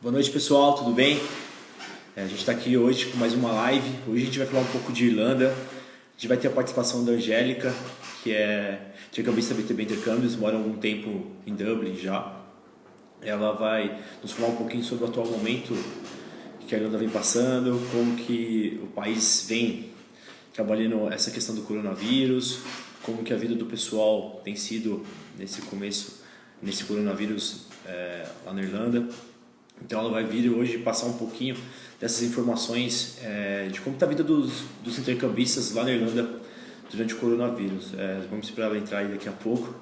Boa noite, pessoal, tudo bem? A gente está aqui hoje com mais uma live. Hoje a gente vai falar um pouco de Irlanda. A gente vai ter a participação da Angélica, que é intercambista BTB Intercâmbios, mora há algum tempo em Dublin já. Ela vai nos falar um pouquinho sobre o atual momento que a Irlanda vem passando, como que o país vem trabalhando essa questão do coronavírus, como que a vida do pessoal tem sido nesse começo, nesse coronavírus lá na Irlanda. Então ela vai vir hoje passar um pouquinho dessas informações de como está a vida dos intercambistas lá na Irlanda durante o coronavírus. Vamos esperar ela entrar aí daqui a pouco.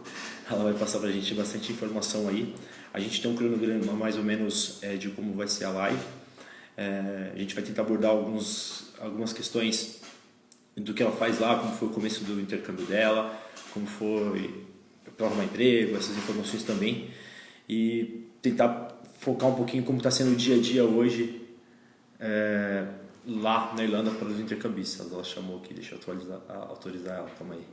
Ela vai passar para a gente bastante informação aí. A gente tem um cronograma mais ou menos de como vai ser a live. A gente vai tentar abordar algumas questões do que ela faz lá, como foi o começo do intercâmbio dela, como foi para arrumar emprego, essas informações também. E tentar focar um pouquinho como está sendo o dia a dia hoje lá na Irlanda para os intercambistas. Ela chamou aqui, deixa eu autorizar ela, calma aí.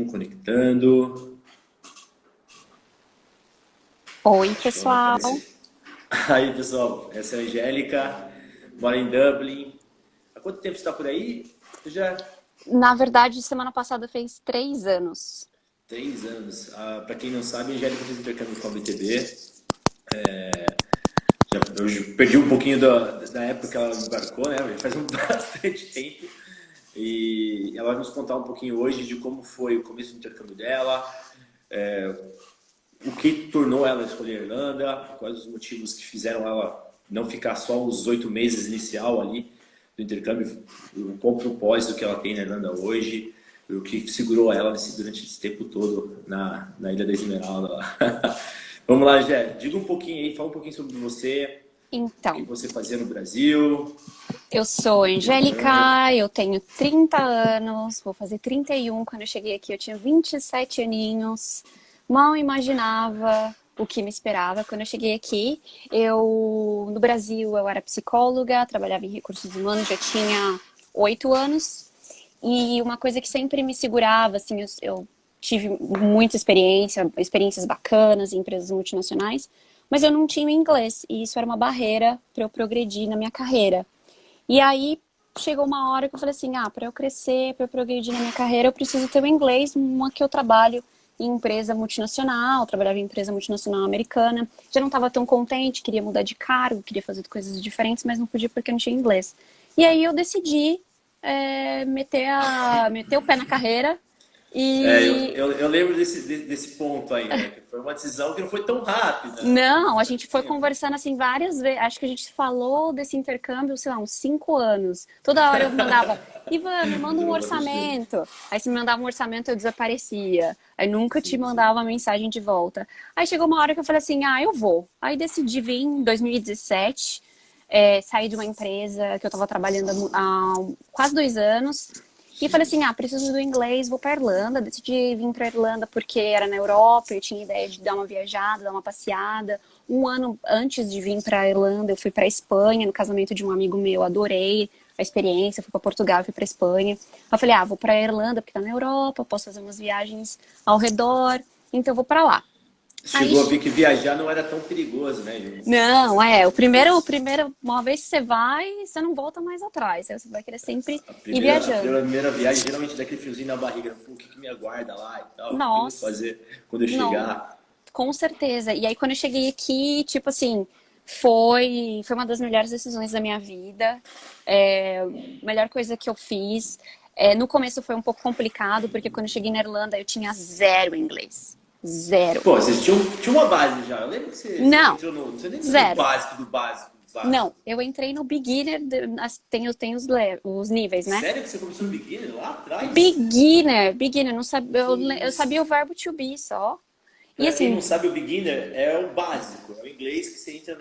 Conectando. Oi, pessoal. Aí, pessoal, essa é a Angélica, mora em Dublin. Há quanto tempo você está por aí? Na verdade, semana passada fez 3 anos. 3 anos. Para quem não sabe, a Angélica fez intercâmbio com a BTB. Eu perdi um pouquinho da época que ela embarcou, né? Faz bastante tempo. E ela vai nos contar um pouquinho hoje de como foi o começo do intercâmbio dela, o que tornou ela escolher a Irlanda, quais os motivos que fizeram ela não ficar só os 8 meses inicial ali do intercâmbio, qual o propósito que ela tem na Irlanda hoje, o que segurou ela durante esse tempo todo na Ilha da Esmeralda. Vamos lá, Gé, diga um pouquinho aí, fala um pouquinho sobre você, o que você fazia no Brasil. Eu sou Angélica, eu tenho 30 anos, vou fazer 31. Quando eu cheguei aqui eu tinha 27 aninhos, mal imaginava o que me esperava. Quando eu cheguei aqui, no Brasil eu era psicóloga, trabalhava em recursos humanos, já tinha 8 anos. E uma coisa que sempre me segurava, assim, eu tive muita experiências bacanas em empresas multinacionais, mas eu não tinha inglês, e isso era uma barreira para eu progredir na minha carreira. E aí chegou uma hora que eu falei assim, para eu crescer, para eu progredir na minha carreira, eu preciso ter o inglês, uma que eu trabalho em empresa multinacional, trabalhava em empresa multinacional americana, já não estava tão contente, queria mudar de cargo, queria fazer coisas diferentes, mas não podia porque não tinha inglês. E aí eu decidi meter o pé na carreira e... Eu lembro desse ponto aí, né? Que foi uma decisão que não foi tão rápida. Não, a gente foi conversando assim várias vezes. Acho que a gente falou desse intercâmbio, sei lá, uns 5 anos. Toda hora eu mandava, Ivan, me manda um orçamento. Aí se me mandava um orçamento, eu desaparecia. Aí nunca te mandava uma mensagem de volta. Aí chegou uma hora que eu falei assim, eu vou. Aí decidi vir em 2017, saí de uma empresa que eu estava trabalhando há quase 2 anos. E falei assim, preciso do inglês, vou pra Irlanda. Decidi vir pra Irlanda porque era na Europa, eu tinha ideia de dar uma viajada, dar uma passeada. 1 ano antes de vir pra Irlanda, eu fui pra Espanha, no casamento de um amigo meu, adorei a experiência, fui pra Portugal, fui pra Espanha. Eu falei, vou pra Irlanda porque tá na Europa, posso fazer umas viagens ao redor, então eu vou pra lá. Chegou a ver que viajar não era tão perigoso, né, Ju? Não, uma vez que você vai, você não volta mais atrás. Você vai querer sempre ir viajando. A primeira viagem, geralmente dá aquele friozinho na barriga. O que me aguarda lá e tal? Nossa. O que eu vou fazer quando eu chegar? Com certeza. E aí, quando eu cheguei aqui, tipo assim, foi uma das melhores decisões da minha vida. Melhor coisa que eu fiz. No começo foi um pouco complicado, porque quando eu cheguei na Irlanda, eu tinha 0 inglês. 0. Pô, vocês tinham uma base já. Eu lembro que você entrou no... Você nem zero. Básico do básico. Não, eu entrei no beginner, tem os níveis, né? Sério que você começou no beginner lá atrás? Beginner, não sabia, eu sabia o verbo to be só. E assim, quem não sabe, o beginner é o básico, é o inglês que você entra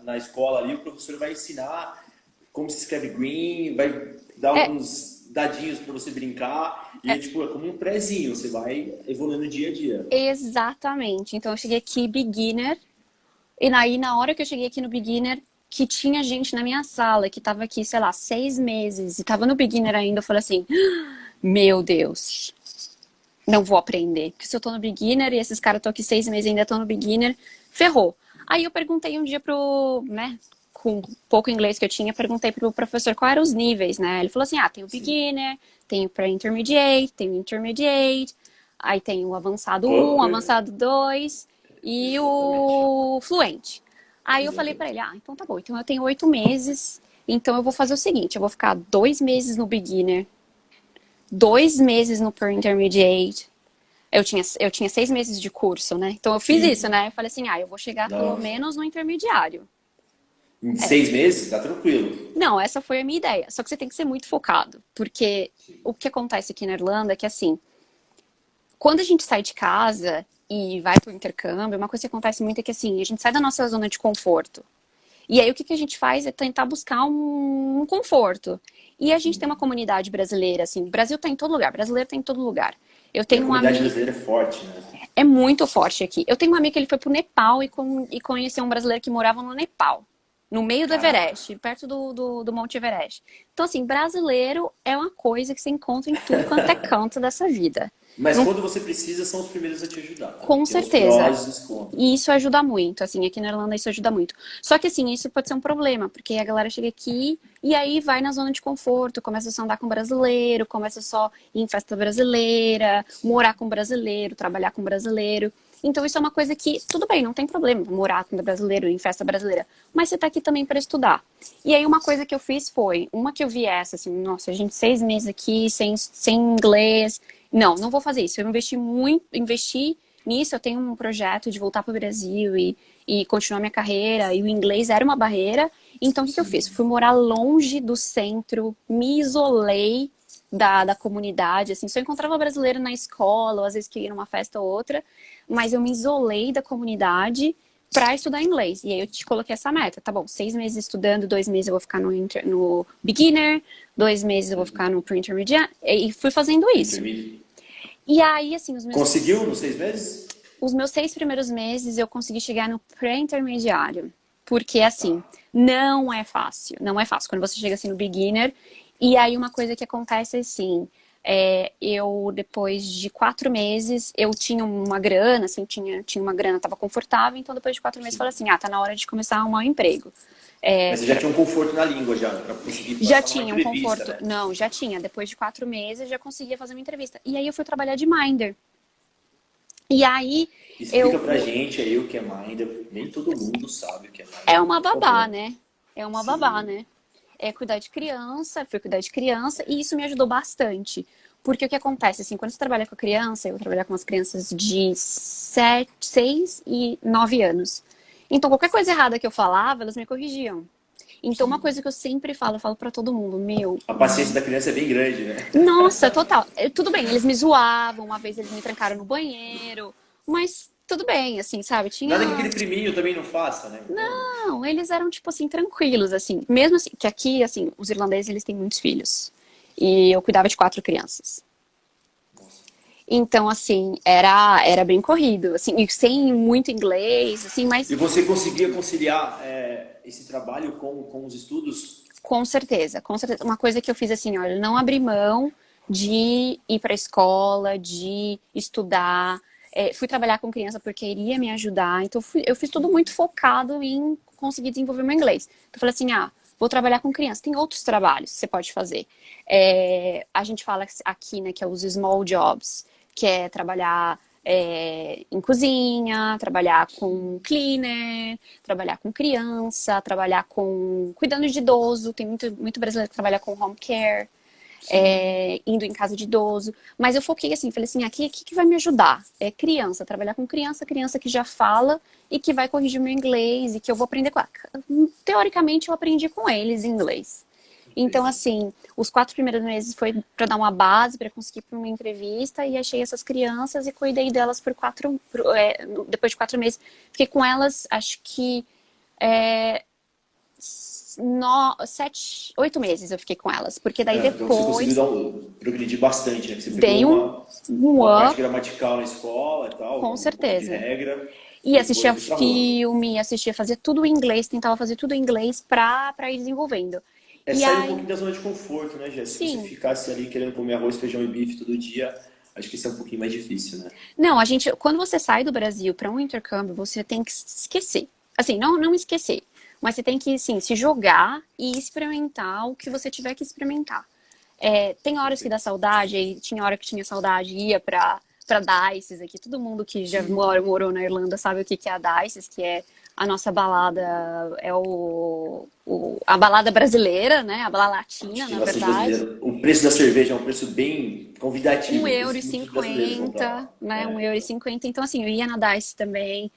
na escola ali, o professor vai ensinar como se escreve green, vai dar alguns dadinhos para você brincar, e é como um prézinho, você vai evoluindo dia a dia. Exatamente, então eu cheguei aqui beginner, e aí na hora que eu cheguei aqui no beginner, que tinha gente na minha sala, que tava aqui, sei lá, 6 meses, e tava no beginner ainda, eu falei assim, meu Deus, não vou aprender. Porque se eu tô no beginner e esses caras estão aqui 6 meses e ainda estão no beginner, ferrou. Aí eu perguntei um dia né, com pouco inglês que eu tinha, perguntei pro professor qual eram os níveis, né? Ele falou assim, tem o Sim. beginner, tem o pré-intermediate, tem o intermediate, aí tem o avançado um, Upper, avançado 2 e exatamente. o fluente. Aí eu falei pra Exatamente. ele, então tá bom, então eu tenho 8 meses, então eu vou fazer o seguinte, eu vou ficar 2 meses no beginner, 2 meses no pre-intermediate. Eu tinha 6 meses de curso, né? Então eu fiz isso, Sim. né? Eu falei assim, eu vou chegar pelo Nossa. menos no intermediário. Em 6 meses, tá tranquilo. Não, essa foi a minha ideia. Só que você tem que ser muito focado, porque Sim. o que acontece aqui na Irlanda é que assim, quando a gente sai de casa e vai pro intercâmbio, uma coisa que acontece muito é que assim, a gente sai da nossa zona de conforto. E aí o que que a gente faz é tentar buscar um conforto. E a gente tem uma comunidade brasileira, assim, o Brasil tá em todo lugar, brasileiro tá em todo lugar. Eu E a tenho um comunidade amigo, brasileira é forte, né? é muito forte aqui. Eu tenho um amigo que ele foi pro Nepal e conheceu um brasileiro que morava no Nepal, no meio do Caraca. Everest, perto do Monte Everest. Então, assim, brasileiro é uma coisa que você encontra em tudo quanto é canto dessa vida. Mas Não, quando você precisa, são os primeiros a te ajudar também. com Tem os certeza. prós e os contras. E isso ajuda muito, assim, aqui na Irlanda isso ajuda muito. Só que, assim, isso pode ser um problema, porque a galera chega aqui e aí vai na zona de conforto, começa só a andar com brasileiro, começa só ir em festa brasileira, morar com brasileiro, trabalhar com brasileiro. Então, isso é uma coisa que, tudo bem, não tem problema morar com brasileiro, em festa brasileira, mas você tá aqui também para estudar. E aí, uma coisa que eu fiz foi, uma que eu vi essa, assim, nossa, a gente 6 meses aqui, sem inglês. Não vou fazer isso. Eu investi nisso, eu tenho um projeto de voltar para o Brasil e continuar minha carreira, e o inglês era uma barreira. Então, o que que eu fiz? Sim. Fui morar longe do centro, me isolei da comunidade, assim, só encontrava brasileiro na escola, ou às vezes que ia numa festa ou outra, mas eu me isolei da comunidade para estudar inglês. E aí eu te coloquei essa meta, tá bom, 6 meses estudando, 2 meses eu vou ficar no beginner, 2 meses eu vou ficar no pre-intermediate, e fui fazendo isso. Intermediate. E aí, assim, Conseguiu nos 6 meses? os meus 6 primeiros meses eu consegui chegar no pré-intermediário. Porque, Tá. assim, não é fácil. Não é fácil. Quando você chega assim no beginner. E aí, uma coisa que acontece é assim. Eu, depois de 4 meses, eu tinha uma grana, assim, tinha uma grana, tava confortável. Então, depois de 4 meses, eu falei Sim. assim: tá na hora de começar a arrumar um emprego. Mas você já tinha um conforto na língua já, pra conseguir Já passar numa tinha um entrevista, conforto. né? Não, já tinha. Depois de 4 meses, já conseguia fazer uma entrevista. E aí, eu fui trabalhar de Minder. E aí, Explica eu pra gente aí o que é Minder. Nem todo mundo sabe o que é É Minder, uma por babá, favor. né? É uma babá, Sim. né? É cuidar de criança, fui cuidar de criança, e isso me ajudou bastante. Porque o que acontece, assim, quando você trabalha com a criança, eu vou trabalhar com as crianças de 6 e 9 anos. Então, qualquer coisa errada que eu falava, elas me corrigiam. Então, uma Sim. coisa que eu falo pra todo mundo, meu, A paciência da criança é bem grande, né? nossa, total. Tudo bem, eles me zoavam, uma vez eles me trancaram no banheiro, mas tudo bem, assim, sabe? Nada que aquele Tinha. priminho também não faça, né? Então, Não, eles eram, tipo assim, tranquilos, assim. Mesmo assim, que aqui, assim, os irlandeses, eles têm muitos filhos. E eu cuidava de 4 crianças. nossa. Então, assim, era bem corrido, assim, e sem muito inglês, assim, mas E você conseguia conciliar esse trabalho com os estudos? com certeza, com certeza. Uma coisa que eu fiz assim, olha, não abri mão de ir para a escola, de estudar. Fui trabalhar com criança porque iria me ajudar. Então, eu fiz tudo muito focado em conseguir desenvolver meu inglês. Então, eu falei assim, vou trabalhar com criança. Tem outros trabalhos que você pode fazer. A gente fala aqui, né, que é os small jobs, que é trabalhar em cozinha, trabalhar com cleaner, trabalhar com criança, trabalhar com cuidando de idoso. Tem muito brasileiro que trabalha com home care, Sim. indo em casa de idoso. Mas eu foquei assim, falei assim, aqui, o que vai me ajudar? É criança, trabalhar com criança, criança que já fala e que vai corrigir meu inglês e que eu vou aprender com. Teoricamente, eu aprendi com eles inglês. Então, Entendi. assim, os 4 primeiros meses foi para dar uma base, para conseguir para uma entrevista, e achei essas crianças e cuidei delas depois de 4 meses. Fiquei com elas, acho que 8 meses eu fiquei com elas, porque daí Então você conseguiu depois progredir bastante, né? Que você pegou dei um uma parte up, gramatical na escola e tal, com um pouco de certeza. regra, E e depois assistia foi pra rua. filme, assistia, fazia tudo em inglês, tentava fazer tudo em inglês pra ir desenvolvendo. É E sair um aí, pouquinho da zona de conforto, né, Jéssica? Se você sim, ficasse ali querendo comer arroz, feijão e bife todo dia, Acho que isso é um pouquinho mais difícil, né? Não, quando você sai do Brasil para um intercâmbio, você tem que esquecer. Assim, não esquecer, mas você tem que, sim, se jogar e experimentar o que você tiver que experimentar. Tem horas que dá saudade, aí tinha hora que tinha saudade, ia pra Dices aqui. Todo mundo que já Sim. morou na Irlanda sabe o que é a Dices, que é a nossa balada, é a balada brasileira, né? A balada latina, na Estilhaças verdade. brasileiras. O preço da cerveja é um preço bem um convidativo, por euro isso e que muitos brasileiros vão pra cinquenta, lá. né? Um É, euro e então. cinquenta. Então, assim, eu ia na Dice também.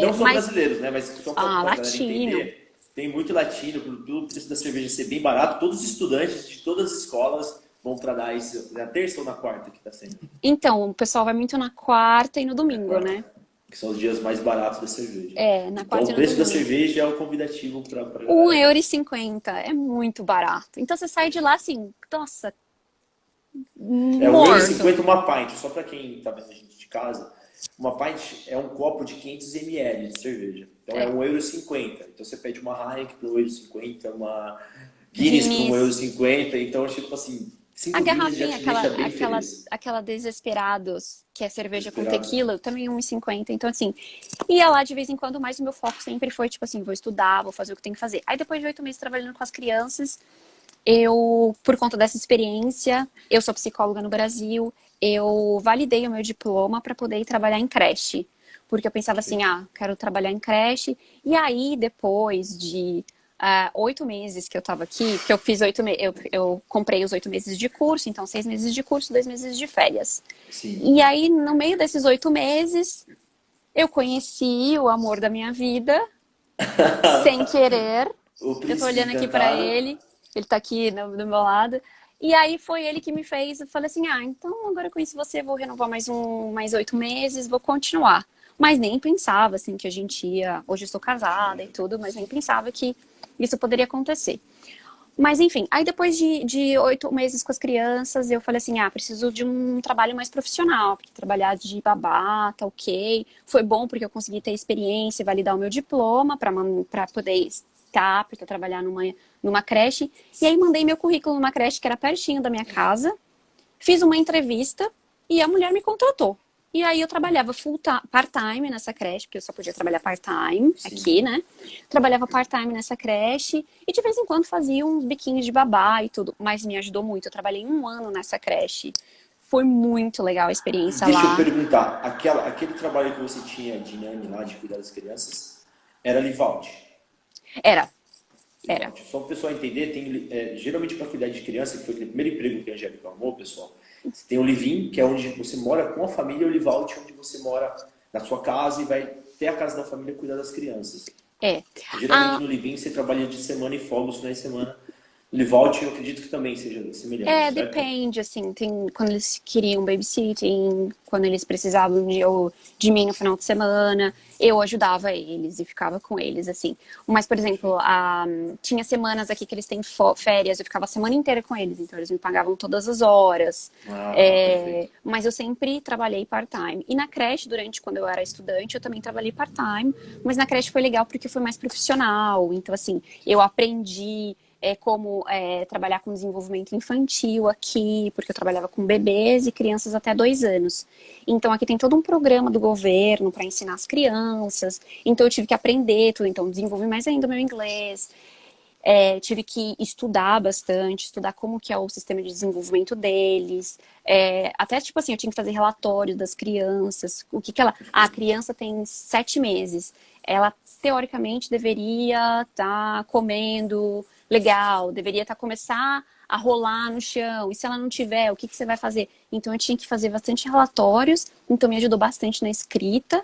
Não só Mas, brasileiros, né? Mas só para a galera latino. entender, tem muito latino, pelo preço da cerveja ser bem barato, todos os estudantes de todas as escolas vão para dar isso na terça ou na quarta que está sendo? Então, o pessoal vai muito na quarta e no Na domingo, quarta, né? que são os dias mais baratos da cerveja. Na Então quarta o e no preço da domingo. cerveja é o convidativo para a Um galera ir. euro e cinquenta é muito barato. Então você sai de lá assim, nossa, É um euro e morto. cinquenta uma pint, só para quem está vendo a gente de casa. Uma pint é um copo de 500 ml de cerveja. Então é É. um euro e cinquenta. Então você pede uma Heineken por um euro e cinquenta, uma Guinness por um euro e Guinness. cinquenta. Então, tipo assim, A 5 Guinness já garrafinha, te deixa bem feliz. aquela Desesperados, que é cerveja com Desesperados. tequila, também 1,50. Então, assim, ia lá de vez em quando, mas o meu foco sempre foi, tipo assim, vou estudar, vou fazer o que tem que fazer. Aí depois de 8 meses trabalhando com as crianças, por conta dessa experiência, eu sou psicóloga no Brasil, eu validei o meu diploma para poder ir trabalhar em creche. Porque eu pensava assim, quero trabalhar em creche. E aí, depois de 8 meses que eu estava aqui, que eu fiz 8 meses, eu comprei os 8 meses de curso, então 6 meses de curso, 2 meses de férias. Sim. E aí, no meio desses 8 meses, eu conheci o amor da minha vida, sem querer. O Eu tô príncipe olhando aqui pra encantado. ele tá aqui do meu lado. E aí foi ele que me fez, eu falei assim, então agora eu conheci você, vou renovar mais 8 meses, vou continuar. Mas nem pensava, assim, que a gente ia... Hoje eu sou casada e tudo, mas nem pensava que isso poderia acontecer. Mas enfim, aí depois de 8 meses com as crianças, eu falei assim, preciso de um trabalho mais profissional, porque trabalhar de babá, tá ok. Foi bom porque eu consegui ter experiência e validar o meu diploma para poder estar, porque eu trabalhar numa creche. E aí mandei meu currículo numa creche que era pertinho da minha casa, fiz uma entrevista e a mulher me contratou. E aí eu trabalhava part-time nessa creche, porque eu só podia trabalhar part-time Sim. aqui, né? Trabalhava part-time nessa creche e de vez em quando fazia uns biquinhos de babá e tudo, mas me ajudou muito. Eu trabalhei 1 ano nessa creche. Foi muito legal a experiência Deixa eu lá. perguntar, aquele trabalho que você tinha de nani lá, de cuidar das crianças, era live-out? Era, era. Live-out. Só para o pessoal entender, geralmente para cuidar de criança, que foi aquele primeiro emprego que a Angélica arrumou, pessoal, você tem o live-in, que é onde você mora com a família, e o live-out, onde você mora na sua casa e vai ter a casa da família cuidar das crianças. É. Geralmente A, no live-in você trabalha de semana e folga os finais de semana. Live-out eu acredito que também seja semelhante, certo? Depende, assim, quando eles queriam babysitting, quando eles precisavam de mim no final de semana, eu ajudava eles e ficava com eles, assim. Mas, por exemplo, tinha semanas aqui que eles têm férias, eu ficava a semana inteira com eles, então eles me pagavam todas as horas. Ah, perfeito. Mas eu sempre trabalhei part-time. E na creche, quando eu era estudante, eu também trabalhei part-time, mas na creche foi legal porque foi mais profissional, então, assim, eu aprendi como trabalhar com desenvolvimento infantil aqui, porque eu trabalhava com bebês e crianças até 2 anos. Então aqui tem todo um programa do governo para ensinar as crianças. Então eu tive que aprender tudo, então desenvolvi mais ainda o meu inglês. Tive que estudar bastante, estudar como que é o sistema de desenvolvimento deles. Até, tipo assim, eu tinha que fazer relatório das crianças. A criança tem 7 meses. Ela, teoricamente, deveria estar comendo legal, deveria começar a rolar no chão. E se ela não tiver, o que você vai fazer? Então, eu tinha que fazer bastante relatórios. Então, me ajudou bastante na escrita.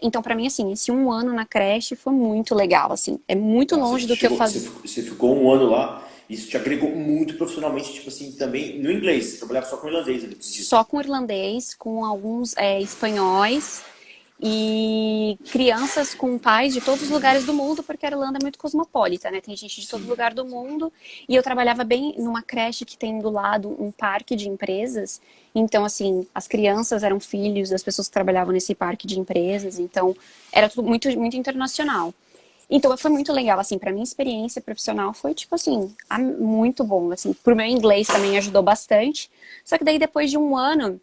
Então, pra mim, assim, esse 1 ano na creche foi muito legal, assim. É muito Tá, longe do que eu fazia. você ficou um ano lá, isso te agregou muito profissionalmente, tipo assim, também no inglês. Você trabalhava só com irlandês ali, acredito. Só com irlandês, com alguns espanhóis e crianças com pais de todos os lugares do mundo, porque a Irlanda é muito cosmopolita, né? Tem gente de todo Sim, lugar do sim. mundo. E eu trabalhava bem numa creche que tem do lado um parque de empresas. Então, assim, as crianças eram filhos das pessoas que trabalhavam nesse parque de empresas. Então, era tudo muito, muito internacional. Então, foi muito legal, assim, pra minha experiência profissional foi, tipo assim, muito bom, assim, pro meu inglês também ajudou bastante. Só que daí, depois de 1 ano,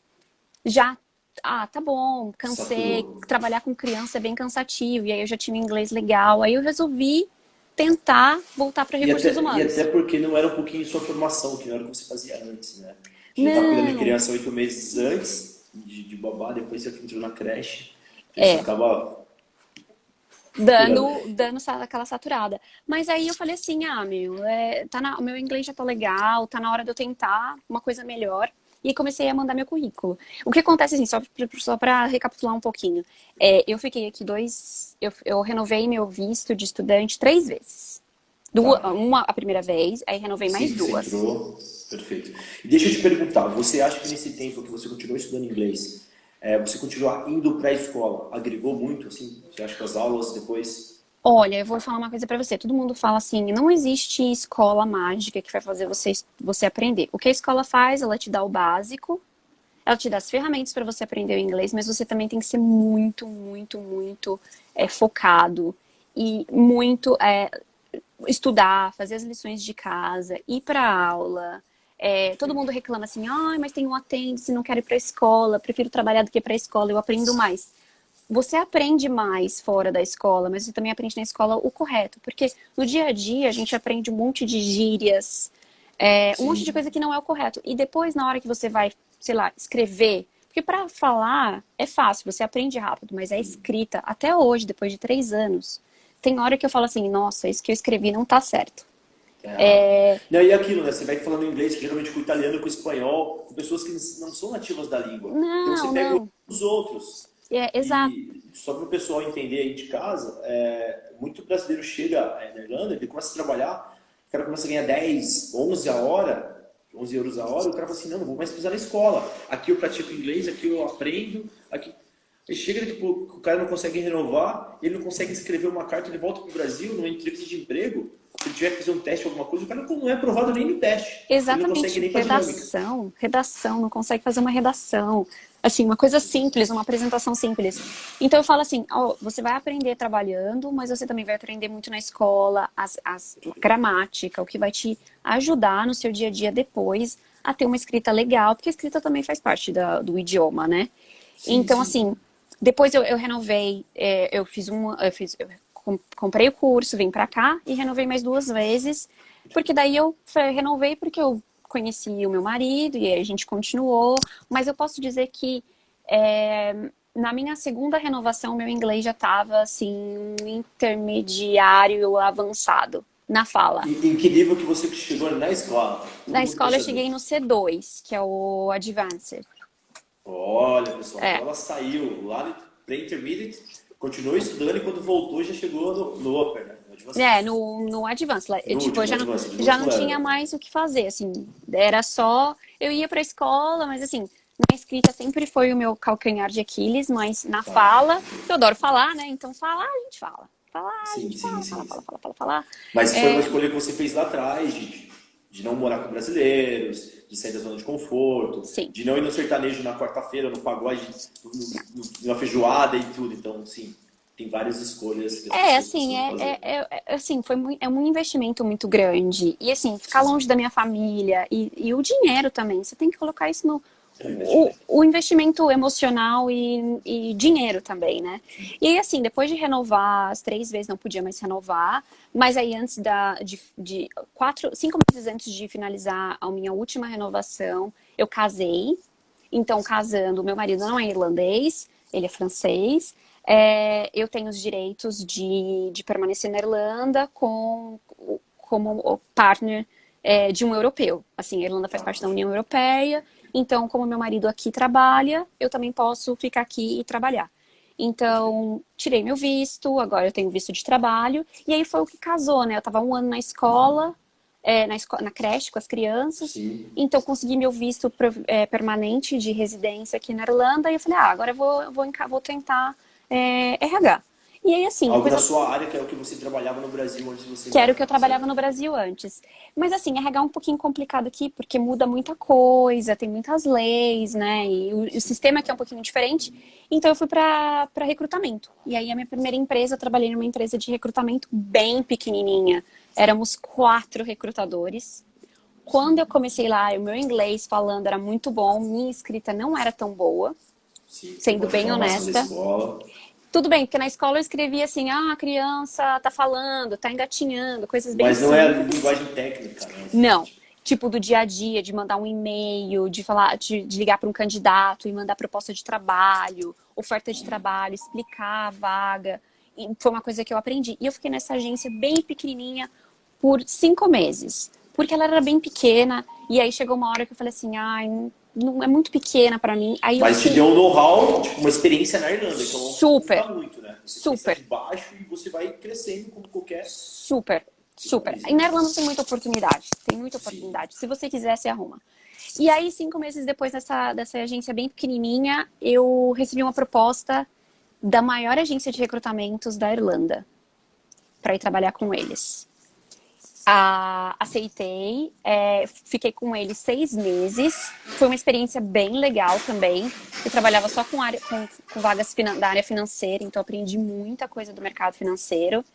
já, tá bom, cansei, Saturou. trabalhar com criança é bem cansativo, e aí eu já tinha um inglês legal, aí eu resolvi tentar voltar para recursos E até humanos. porque não era um pouquinho sua formação, que não era o que você fazia antes, né? Você já estava cuidando de Não, criança 8 meses antes de babá, depois você entrou na creche. Isso é, acaba saturando. dando aquela saturada. Mas aí eu falei assim, meu, o meu inglês já tá legal, tá na hora de eu tentar uma coisa melhor. E aí comecei a mandar meu currículo. O que acontece, assim, só pra recapitular um pouquinho. Eu fiquei aqui eu renovei meu visto de estudante 3 vezes. Tá. Uma a primeira vez, aí renovei mais Sim, você duas. entrou. Perfeito. E deixa eu te perguntar, você acha que nesse tempo que você continuou estudando inglês, você continuar indo para a escola, agregou muito, assim? Você acha que as aulas depois... Olha, eu vou falar uma coisa pra você. Todo mundo fala assim, não existe escola mágica que vai fazer você aprender. O que a escola faz, ela te dá o básico, ela te dá as ferramentas para você aprender o inglês, mas você também tem que ser muito, muito, muito focado e muito estudar, fazer as lições de casa, ir para aula. Todo mundo reclama assim, ai, mas tem um attendance, não quero ir para a escola, prefiro trabalhar do que para a escola, eu aprendo mais. Você aprende mais fora da escola, mas você também aprende na escola o correto, porque no dia a dia a gente aprende um monte de gírias, um monte de Sim. coisa que não é o correto. E depois, na hora que você vai, sei lá, escrever, porque para falar é fácil, você aprende rápido, mas a escrita, até hoje, depois de 3 anos, tem hora que eu falo assim, nossa, isso que eu escrevi não tá certo. É. Não, e aquilo, né? Você vai falando inglês, geralmente com o italiano, com o espanhol, com pessoas que não são nativas da língua. Então você Não, pega não. os outros. Exato. E só para o pessoal entender aí de casa, muito brasileiro chega na Irlanda, ele começa a trabalhar, o cara começa a ganhar 10, 11 a hora, 11 euros a hora, o cara fala assim, não vou mais precisar na escola. Aqui eu pratico inglês, aqui eu aprendo, aqui... Aí chega daqui a pouco, o cara não consegue renovar, ele não consegue escrever uma carta, ele volta para o Brasil, numa entrevista de emprego, se ele tiver que fazer um teste, alguma coisa, o cara não é aprovado nem no teste. Ele não consegue Exatamente, nem para dinâmica. redação, não consegue fazer uma redação, assim, uma coisa simples, uma apresentação simples. Então eu falo assim, ó, você vai aprender trabalhando, mas você também vai aprender muito na escola, a gramática, o que vai te ajudar no seu dia a dia depois a ter uma escrita legal, porque a escrita também faz parte do idioma, né? Sim, Então, sim. assim, depois eu renovei, comprei o curso, vim pra cá e renovei mais 2 vezes, porque daí renovei porque eu conheci o meu marido e aí a gente continuou, mas eu posso dizer que na minha segunda renovação, meu inglês já estava assim, um intermediário avançado na fala. E em que nível que você chegou na escola? Todo Na mundo quer escola eu saber. cheguei no C2, que é o Advanced. Olha, pessoal, então É, ela saiu lá no pré-intermediate, continuou estudando e quando voltou já chegou no upper, né? no Advanced. No Tipo, último advanced, no já último não tinha level. mais o que fazer, assim. Era só... Eu ia pra escola, mas assim, na escrita sempre foi o meu calcanhar de Aquiles, mas na Tá. fala, eu adoro falar, né? Então falar, a gente fala. Falar, a Sim, gente sim, fala, fala, sim, fala, sim. fala, fala, fala. Mas foi uma escolha que você fez lá atrás, de não morar com brasileiros, de sair da zona de conforto, Sim. de não ir no sertanejo na quarta-feira, no pagode, na feijoada e tudo. Então, sim, tem várias escolhas que as pessoas Assim, precisam fazer. assim, é um investimento muito grande. E assim, ficar Sim, longe da minha família e o dinheiro também. Você tem que colocar isso no é um investimento. o investimento emocional e dinheiro também, né? E aí, assim, depois de renovar as 3 vezes, não podia mais renovar. Mas aí, antes de 5 meses antes de finalizar a minha última renovação, eu casei. Então, casando, meu marido não é irlandês, ele é francês. Eu tenho os direitos de permanecer na Irlanda como o partner de um europeu. Assim, a Irlanda faz Tá, parte da perfeito. União Europeia, então, como meu marido aqui trabalha, eu também posso ficar aqui e trabalhar. Perfeito. Então, tirei meu visto, agora eu tenho visto de trabalho, e aí foi o que casou, né? Eu estava um ano na escola, na creche com as crianças. Sim. Então, consegui meu visto permanente de residência aqui na Irlanda. E eu falei, agora vou tentar RH. E aí, assim, Algo depois na eu sua área, que é o que você trabalhava no Brasil antes de você que vir era o que para eu cá, trabalhava no certo? Brasil antes. Mas assim, RH é um pouquinho complicado aqui, porque muda muita coisa, tem muitas leis, né? E o Sim. sistema aqui é um pouquinho diferente. Então eu fui para recrutamento. E aí a minha primeira empresa, eu trabalhei numa empresa de recrutamento bem pequenininha. Éramos 4 recrutadores. Quando eu comecei lá, o meu inglês falando era muito bom, minha escrita não era tão boa, Sim, por sendo conta da bem formação da honesta. escola. Tudo bem, porque na escola eu escrevia assim, a criança tá falando, tá engatinhando, coisas bem Mas não é simples. linguagem técnica, né? Não, tipo do dia a dia, de mandar um e-mail, de falar, de ligar para um candidato e mandar proposta de trabalho, oferta de trabalho, explicar a vaga. E foi uma coisa que eu aprendi. E eu fiquei nessa agência bem pequenininha por 5 meses, porque ela era bem pequena. E aí chegou uma hora que eu falei assim, ai, não é muito pequena para mim. Aí eu Mas te fui deu um know-how, tipo, uma experiência na Irlanda, então conta super, muito, né? Você começa super. de baixo e você vai crescendo como qualquer Super, super. país, E na né? Irlanda tem muita oportunidade. Tem muita Sim. oportunidade. Se você quiser, você arruma. E aí, 5 meses depois dessa agência bem pequenininha, eu recebi uma proposta da maior agência de recrutamentos da Irlanda para ir trabalhar com eles. Aceitei, fiquei com eles 6 meses. Foi uma experiência bem legal também. Eu trabalhava só com vagas da área financeira, então aprendi muita coisa do mercado financeiro.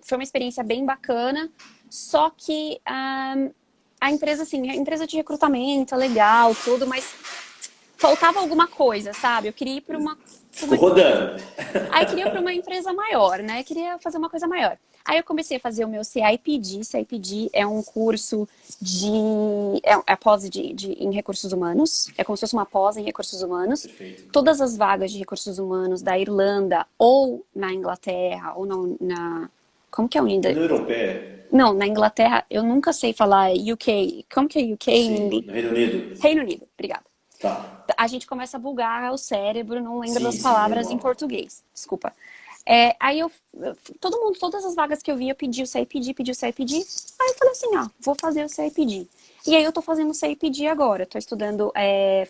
Foi uma experiência bem bacana, só que a empresa, assim, a empresa de recrutamento é legal, tudo, mas faltava alguma coisa, sabe? Eu queria ir para Ficou rodando. Aí eu queria ir para uma empresa maior, né? Eu queria fazer uma coisa maior. Aí eu comecei a fazer o meu CIPD. CIPD é um curso de... É pós em recursos humanos. É como se fosse uma pós em recursos humanos. Perfeito. Todas as vagas de recursos humanos da Irlanda ou na Inglaterra ou como que é Na unida? União Europeia, Não, na Inglaterra eu nunca sei falar UK. Como que é UK em sim. inglês? No Reino Unido, Reino Unido, obrigada. tá. A gente começa a bugar o cérebro, não lembra Sim, das sim, palavras em normal. português. Desculpa. Aí todo mundo, todas as vagas que eu vi, eu pedi o CIPD, pedi o CIPD. Aí eu falei assim, vou fazer o CIPD. E aí eu tô fazendo o CIPD agora. Tô estudando,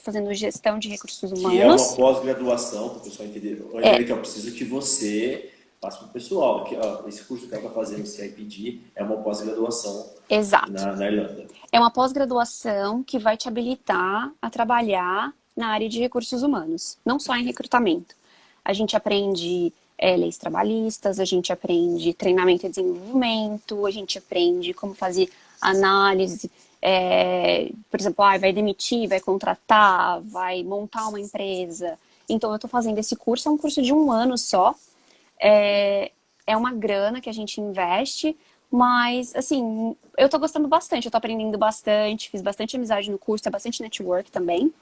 fazendo gestão de recursos Que é uma humanos. pós-graduação, para o pessoal entender. É, Angélica, eu preciso que você passe para o pessoal que ó, esse curso que ela está fazendo, o CIPD, é uma pós-graduação exato. na Irlanda. É uma pós-graduação que vai te habilitar a trabalhar na área de recursos humanos, não só em recrutamento. A gente aprende leis trabalhistas, a gente aprende treinamento e desenvolvimento, a gente aprende como fazer análise, por exemplo, vai demitir, vai contratar, vai montar uma empresa. Então, eu estou fazendo esse curso, é um curso de 1 ano só, é uma grana que a gente investe, mas, assim, eu tô gostando bastante, eu tô aprendendo bastante, fiz bastante amizade no curso, é bastante network também.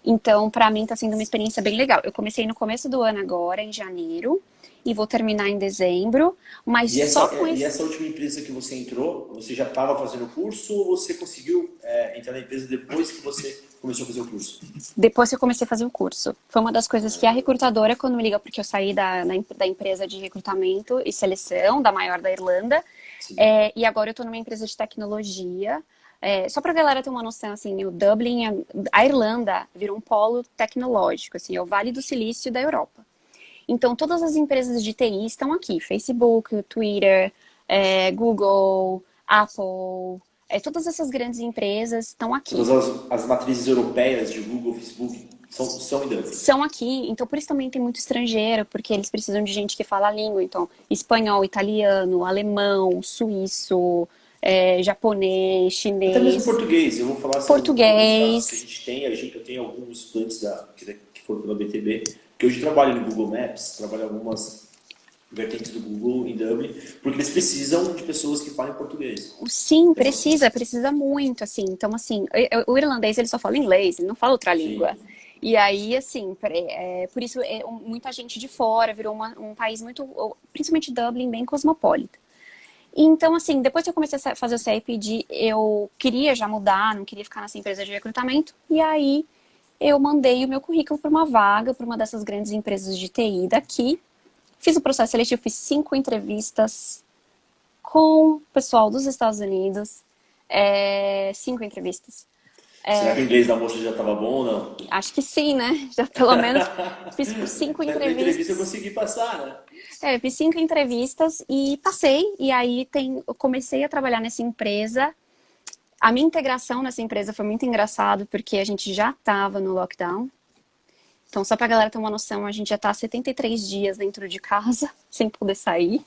Então, pra mim, tá sendo uma experiência bem legal. Eu comecei no começo do ano agora, em janeiro, e vou terminar em dezembro, mas só com E esse... essa última empresa que você entrou, você já estava fazendo o curso ou você conseguiu entrar na empresa depois que você começou a fazer o curso? Depois que eu comecei a fazer o curso. Foi uma das coisas que a recrutadora, quando me liga, porque eu saí da empresa de recrutamento e seleção, da maior da Irlanda, Sim. e agora eu tô numa empresa de tecnologia. Só pra galera ter uma noção, assim, o Dublin, a Irlanda virou um polo tecnológico, assim, é o Vale do Silício da Europa. Então, todas as empresas de TI estão aqui, Facebook, Twitter, Google, Apple, todas essas grandes empresas estão aqui. Todas as matrizes europeias de Google, Facebook são em Dublin. São aqui, então por isso também tem muito estrangeiro, porque eles precisam de gente que fala a língua, então espanhol, italiano, alemão, suíço, japonês, Até mesmo chinês, português, eu vou falar assim, alguns casos que a português. gente tem, eu tenho alguns estudantes que foram pela BTB, que hoje trabalham no Google Maps, trabalham algumas vertentes do Google em Dublin, porque eles precisam de pessoas que falem português. Sim, Tem noção? precisa muito, assim. Então, assim, o irlandês ele só fala inglês, ele não fala outra língua. Sim. E aí, assim, por isso muita gente de fora virou um país muito, principalmente Dublin, bem cosmopolita. Então, assim, depois que eu comecei a fazer o CIPD, eu queria já mudar, não queria ficar nessa empresa de recrutamento. E aí, eu mandei o meu currículo para uma vaga, para uma dessas grandes empresas de TI daqui. Fiz o processo seletivo, fiz 5 entrevistas com o pessoal dos Estados Unidos. 5 entrevistas. Será que o inglês da moça já estava bom ou não? Acho que sim, né? Já pelo menos fiz 5 Na entrevista eu entrevistas. consegui passar, né? Fiz 5 entrevistas e passei. E aí eu comecei a trabalhar nessa empresa. A minha integração nessa empresa foi muito engraçado, porque a gente já estava no lockdown. Então, só pra galera ter uma noção, a gente já tá há 73 dias dentro de casa, sem poder sair.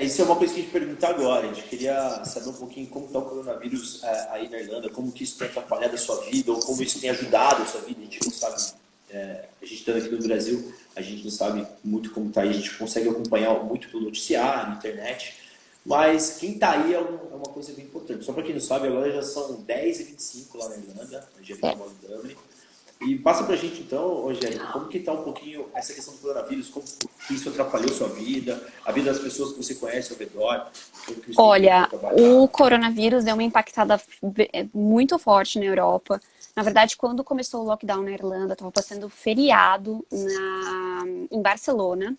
Isso é uma coisa que a gente pergunta agora. A gente queria saber um pouquinho como está o coronavírus aí na Irlanda, como que isso tem atrapalhado a sua vida, ou como isso tem ajudado a sua vida. A gente não sabe, a gente estando aqui no Brasil, a gente não sabe muito como está aí, a gente consegue acompanhar muito pelo noticiário, na internet, mas quem está aí é uma coisa bem importante. Só para quem não sabe, agora já são 10h25 lá na Irlanda, a gente está em Dublin. E passa pra gente então, Angélica, como que tá um pouquinho essa questão do coronavírus, como que isso atrapalhou sua vida, a vida das pessoas que você conhece ao redor, como que isso Olha, tem o trabalhado. coronavírus deu uma impactada muito forte na Europa. Na verdade, quando começou o lockdown na Irlanda, estava passando feriado em Barcelona.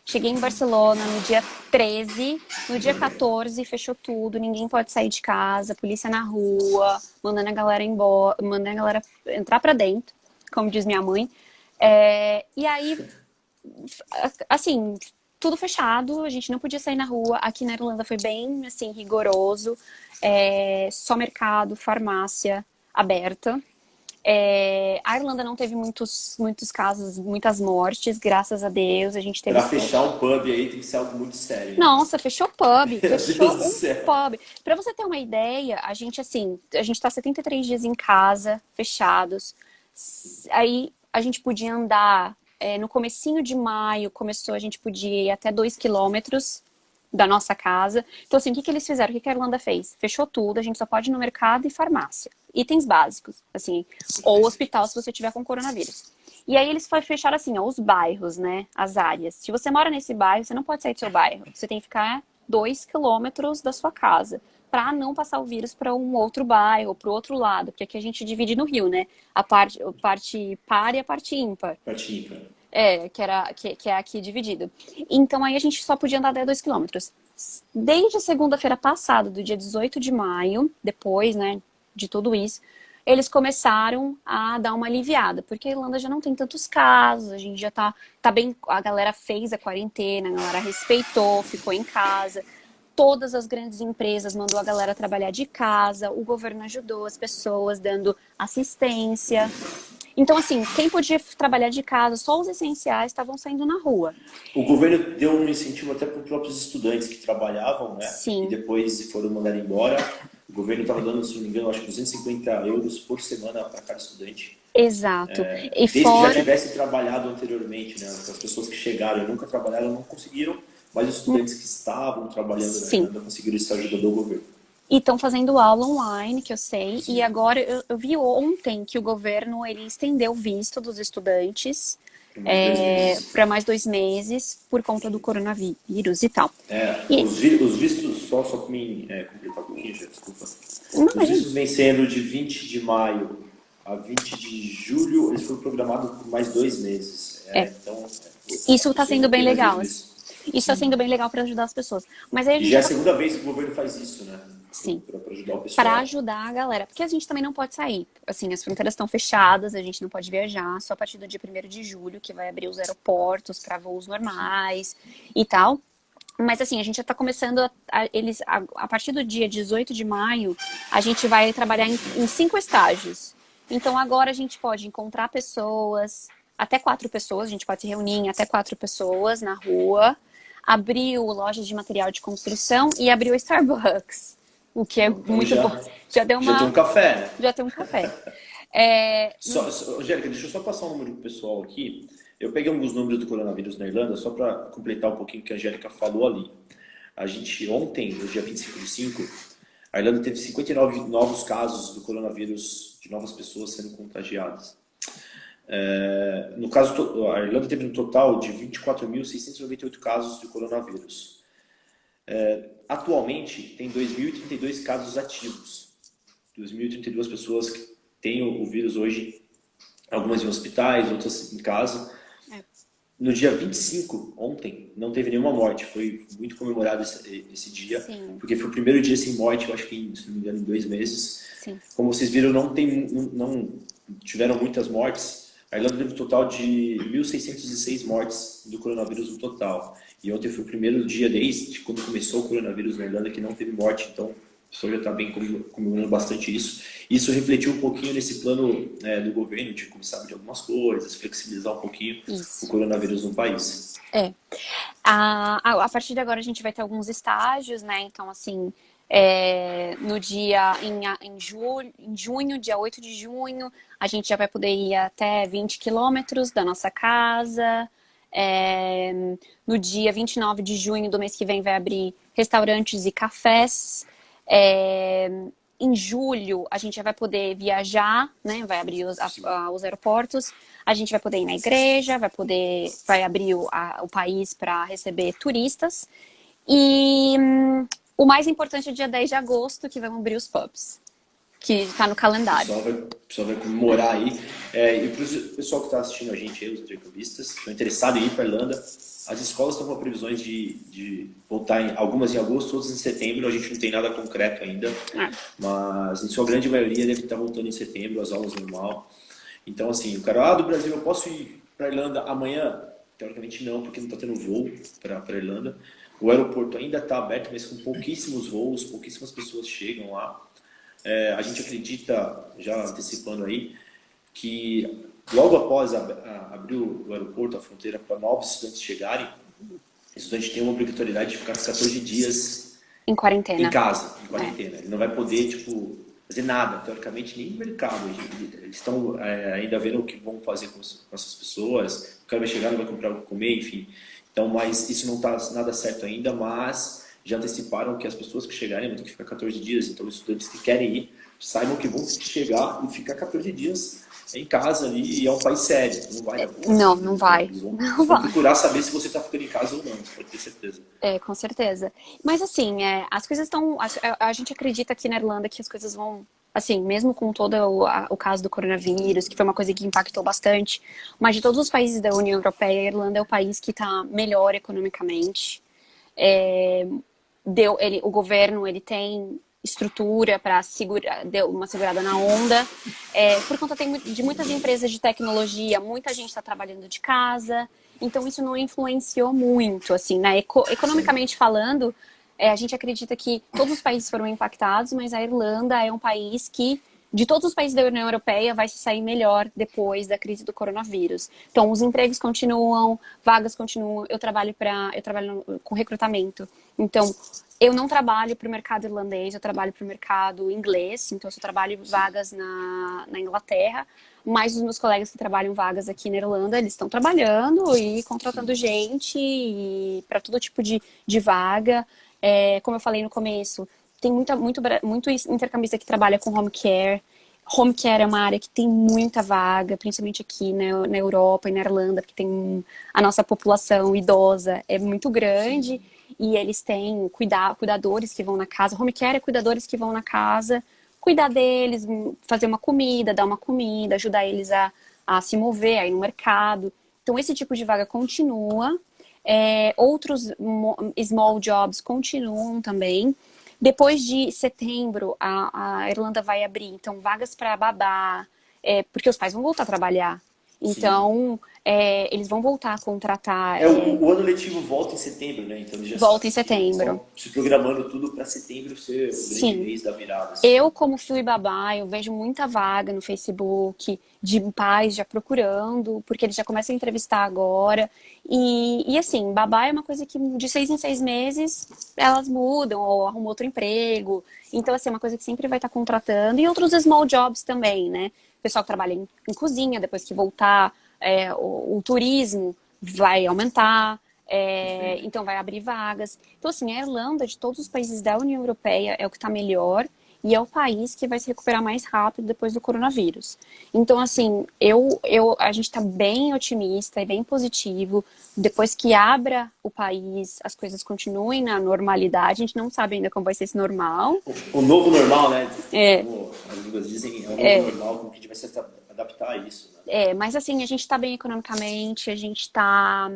Cheguei em Barcelona no dia 13, no dia 14 fechou tudo, ninguém pode sair de casa, polícia na rua, mandando a galera embora, mandando a galera entrar pra dentro, como diz minha mãe. E aí, assim, tudo fechado, a gente não podia sair na rua. Aqui na Irlanda foi bem, assim, rigoroso. Só mercado, farmácia aberta. A Irlanda não teve muitos casos, muitas mortes, graças a Deus. A gente teve. Para fechar um pub aí tem que ser algo muito sério, hein? Nossa, fechou pub, Meu fechou Deus do um céu. pub. Pra você ter uma ideia, a gente tá 73 dias em casa, fechados. Aí a gente podia andar, no comecinho de maio, a gente podia ir até 2 quilômetros da nossa casa. Então, assim, o que eles fizeram? O que a Irlanda fez? Fechou tudo, a gente só pode ir no mercado e farmácia. Itens básicos, assim, ou hospital se você tiver com coronavírus. E aí eles fecharam assim, ó, os bairros, né, as áreas. Se você mora nesse bairro, você não pode sair do seu bairro. Você tem que ficar 2 quilômetros da sua casa, para não passar o vírus para um outro bairro, para o outro lado, porque aqui a gente divide no Rio, né? A parte par e a parte ímpar. Patinca. Que é aqui dividido. Então aí a gente só podia andar até 2 quilômetros. Desde a segunda-feira passada, do dia 18 de maio, depois, né, de tudo isso, eles começaram a dar uma aliviada, porque a Irlanda já não tem tantos casos, a gente já tá bem, a galera fez a quarentena, a galera respeitou, ficou em casa. Todas as grandes empresas mandou a galera trabalhar de casa, o governo ajudou as pessoas dando assistência. Então, assim, quem podia trabalhar de casa, só os essenciais estavam saindo na rua. O governo deu um incentivo até para os próprios estudantes que trabalhavam, né? E Sim, depois foram mandados embora. O governo estava dando, se não me engano, acho que 250 euros por semana para cada estudante. exato. E Desde que já fora, tivesse trabalhado anteriormente, né? As pessoas que chegaram e nunca trabalharam não conseguiram, mas os estudantes que estavam trabalhando na sim. Irlanda conseguiram essa ajuda do governo. E estão fazendo aula online, que eu sei. E agora eu vi ontem que o governo ele estendeu o visto dos estudantes Por mais 2 meses. para mais 2 meses por conta do coronavírus e tal. E, Os vistos, só para mim completar um pouquinho, já, desculpa. não, Os imagina, vistos vêm sendo de 20 de maio a 20 de julho, eles foram programados por mais 2 meses. Então, isso está sendo bem mais legal. 2 meses. Isso está sendo bem legal para ajudar as pessoas. Mas aí a E gente já é já a segunda vez que o governo faz isso, né? sim, Para ajudar o pessoal. para ajudar a galera. Porque a gente também não pode sair. Assim, as fronteiras estão fechadas, a gente não pode viajar. Só a partir do dia 1º de julho, que vai abrir os aeroportos para voos normais e tal. Mas assim, a gente já está começando a partir do dia 18 de maio, a gente vai trabalhar em 5 estágios. Então agora a gente pode encontrar pessoas, até 4 pessoas, a gente pode se reunir em até 4 pessoas na rua, abriu lojas de material de construção e abriu o Starbucks, o que é Então muito bom. Já deu já tem um café, né? já tem um café. Angélica, deixa eu só passar um número pro pessoal aqui. Eu peguei alguns números do coronavírus na Irlanda, só para completar um pouquinho o que a Angélica falou ali. A gente, ontem, no dia 25/5, a Irlanda teve 59 novos casos do coronavírus, de novas pessoas sendo contagiadas. No caso, a Irlanda teve um total de 24.698 casos de coronavírus. Atualmente, tem 2.032 casos ativos. 2.032 pessoas que têm o vírus hoje, algumas em hospitais, outras em casa. No dia 25, ontem, não teve nenhuma morte. Foi muito comemorado esse dia, Sim. porque foi o primeiro dia sem morte, eu acho que, se não me engano, em 2 meses. Sim. Como vocês viram, não tiveram muitas mortes. A Irlanda teve um total de 1.606 mortes do coronavírus no total. E ontem foi o primeiro dia desde quando começou o coronavírus na Irlanda que não teve morte. Então, pessoal já está bem comemorando bastante isso. Isso refletiu um pouquinho nesse plano do governo de começar a abrir algumas coisas, flexibilizar um pouquinho o Isso. coronavírus no país. É. A partir de agora a gente vai ter alguns estágios, né? Então, assim, no dia, em junho, dia 8 de junho, a gente já vai poder ir até 20 quilômetros da nossa casa. É, no dia 29 de junho do mês que vem vai abrir restaurantes e cafés. É, em julho a gente já vai poder viajar, né? Vai abrir os aeroportos. A gente vai poder ir na igreja, vai abrir o país para receber turistas. E o mais importante é o dia 10 de agosto, que vão abrir os pubs, que está no calendário. O pessoal vai comemorar aí. E para o pessoal que está assistindo a gente aí, os intercambistas, que estão interessados em ir para a Irlanda, as escolas estão com previsões de voltar, algumas em agosto, outras em setembro. A gente não tem nada concreto ainda, mas em sua grande maioria deve estar voltando em setembro, as aulas normal. Então, assim, o cara do Brasil, eu posso ir para a Irlanda amanhã? Teoricamente não, porque não está tendo voo para a Irlanda. O aeroporto ainda está aberto, mas com pouquíssimos voos, pouquíssimas pessoas chegam lá. A gente acredita, já antecipando aí, que logo após abrir o aeroporto, a fronteira, para novos estudantes chegarem, o estudante tem uma obrigatoriedade de ficar 14 dias Em quarentena. em casa, em quarentena. Ele não vai poder, fazer nada, teoricamente, nem no mercado. Eles estão ainda vendo o que vão fazer com essas pessoas. O cara vai chegar, não vai comprar o que comer, enfim. Então, mas isso não está nada certo ainda, mas já anteciparam que as pessoas que chegarem vão ter que ficar 14 dias. Então, os estudantes que querem ir, saibam que vão ter que chegar e ficar 14 dias em casa ali, e é um país sério. Não vai. Não vai. Vão procurar saber se você está ficando em casa ou não, pode ter certeza. Com certeza. Mas assim, as coisas estão. A gente acredita aqui na Irlanda que as coisas vão. Assim, mesmo com todo o caso do coronavírus, que foi uma coisa que impactou bastante, mas de todos os países da União Europeia, a Irlanda é o país que está melhor economicamente. O governo ele tem estrutura para deu uma segurada na onda. Por conta de muitas empresas de tecnologia, muita gente está trabalhando de casa, então isso não influenciou muito, assim, né? Economicamente falando, a gente acredita que todos os países foram impactados, mas a Irlanda é um país que, de todos os países da União Europeia, vai se sair melhor depois da crise do coronavírus. Então, os empregos continuam, vagas continuam. Eu trabalho com recrutamento. Então, eu não trabalho para o mercado irlandês, eu trabalho para o mercado inglês. Então, eu só trabalho vagas na Inglaterra. Mas os meus colegas que trabalham vagas aqui na Irlanda, eles estão trabalhando e contratando gente para todo tipo de vaga. Como eu falei no começo, tem muito intercambista que trabalha com home care. Home care é uma área que tem muita vaga, principalmente aqui na Europa e na Irlanda, porque tem a nossa população idosa é muito grande. E eles têm cuidadores que vão na casa. Home care é cuidadores que vão na casa, cuidar deles, fazer uma comida, dar uma comida, ajudar eles a se mover, a ir no mercado. Então, esse tipo de vaga continua. Outros small jobs continuam também. Depois de setembro, a Irlanda vai abrir, então, vagas para babá, porque os pais vão voltar a trabalhar. Então, eles vão voltar a contratar. O ano letivo volta em setembro, né? Então, eles já volta em setembro. Se programando tudo para setembro ser o grande mês da virada. Assim. Eu, como fui babá, eu vejo muita vaga no Facebook de pais já procurando, porque eles já começam a entrevistar agora. E assim, babá é uma coisa que de 6 em 6 meses elas mudam ou arrumam outro emprego. Então, assim, é uma coisa que sempre vai estar contratando. E outros small jobs também, né? O pessoal que trabalha em cozinha, depois que voltar, o turismo vai aumentar. Então vai abrir vagas. Então, assim, a Irlanda, de todos os países da União Europeia, é o que está melhor e é o país que vai se recuperar mais rápido depois do coronavírus. Então, assim, a gente está bem otimista e bem positivo. Depois que abra o país, as coisas continuem na normalidade. A gente não sabe ainda como vai ser esse normal. O novo normal, né? Como as línguas dizem, é o novo normal, como que a gente vai se adaptar a isso. Né? Mas assim, a gente está bem economicamente, a gente está...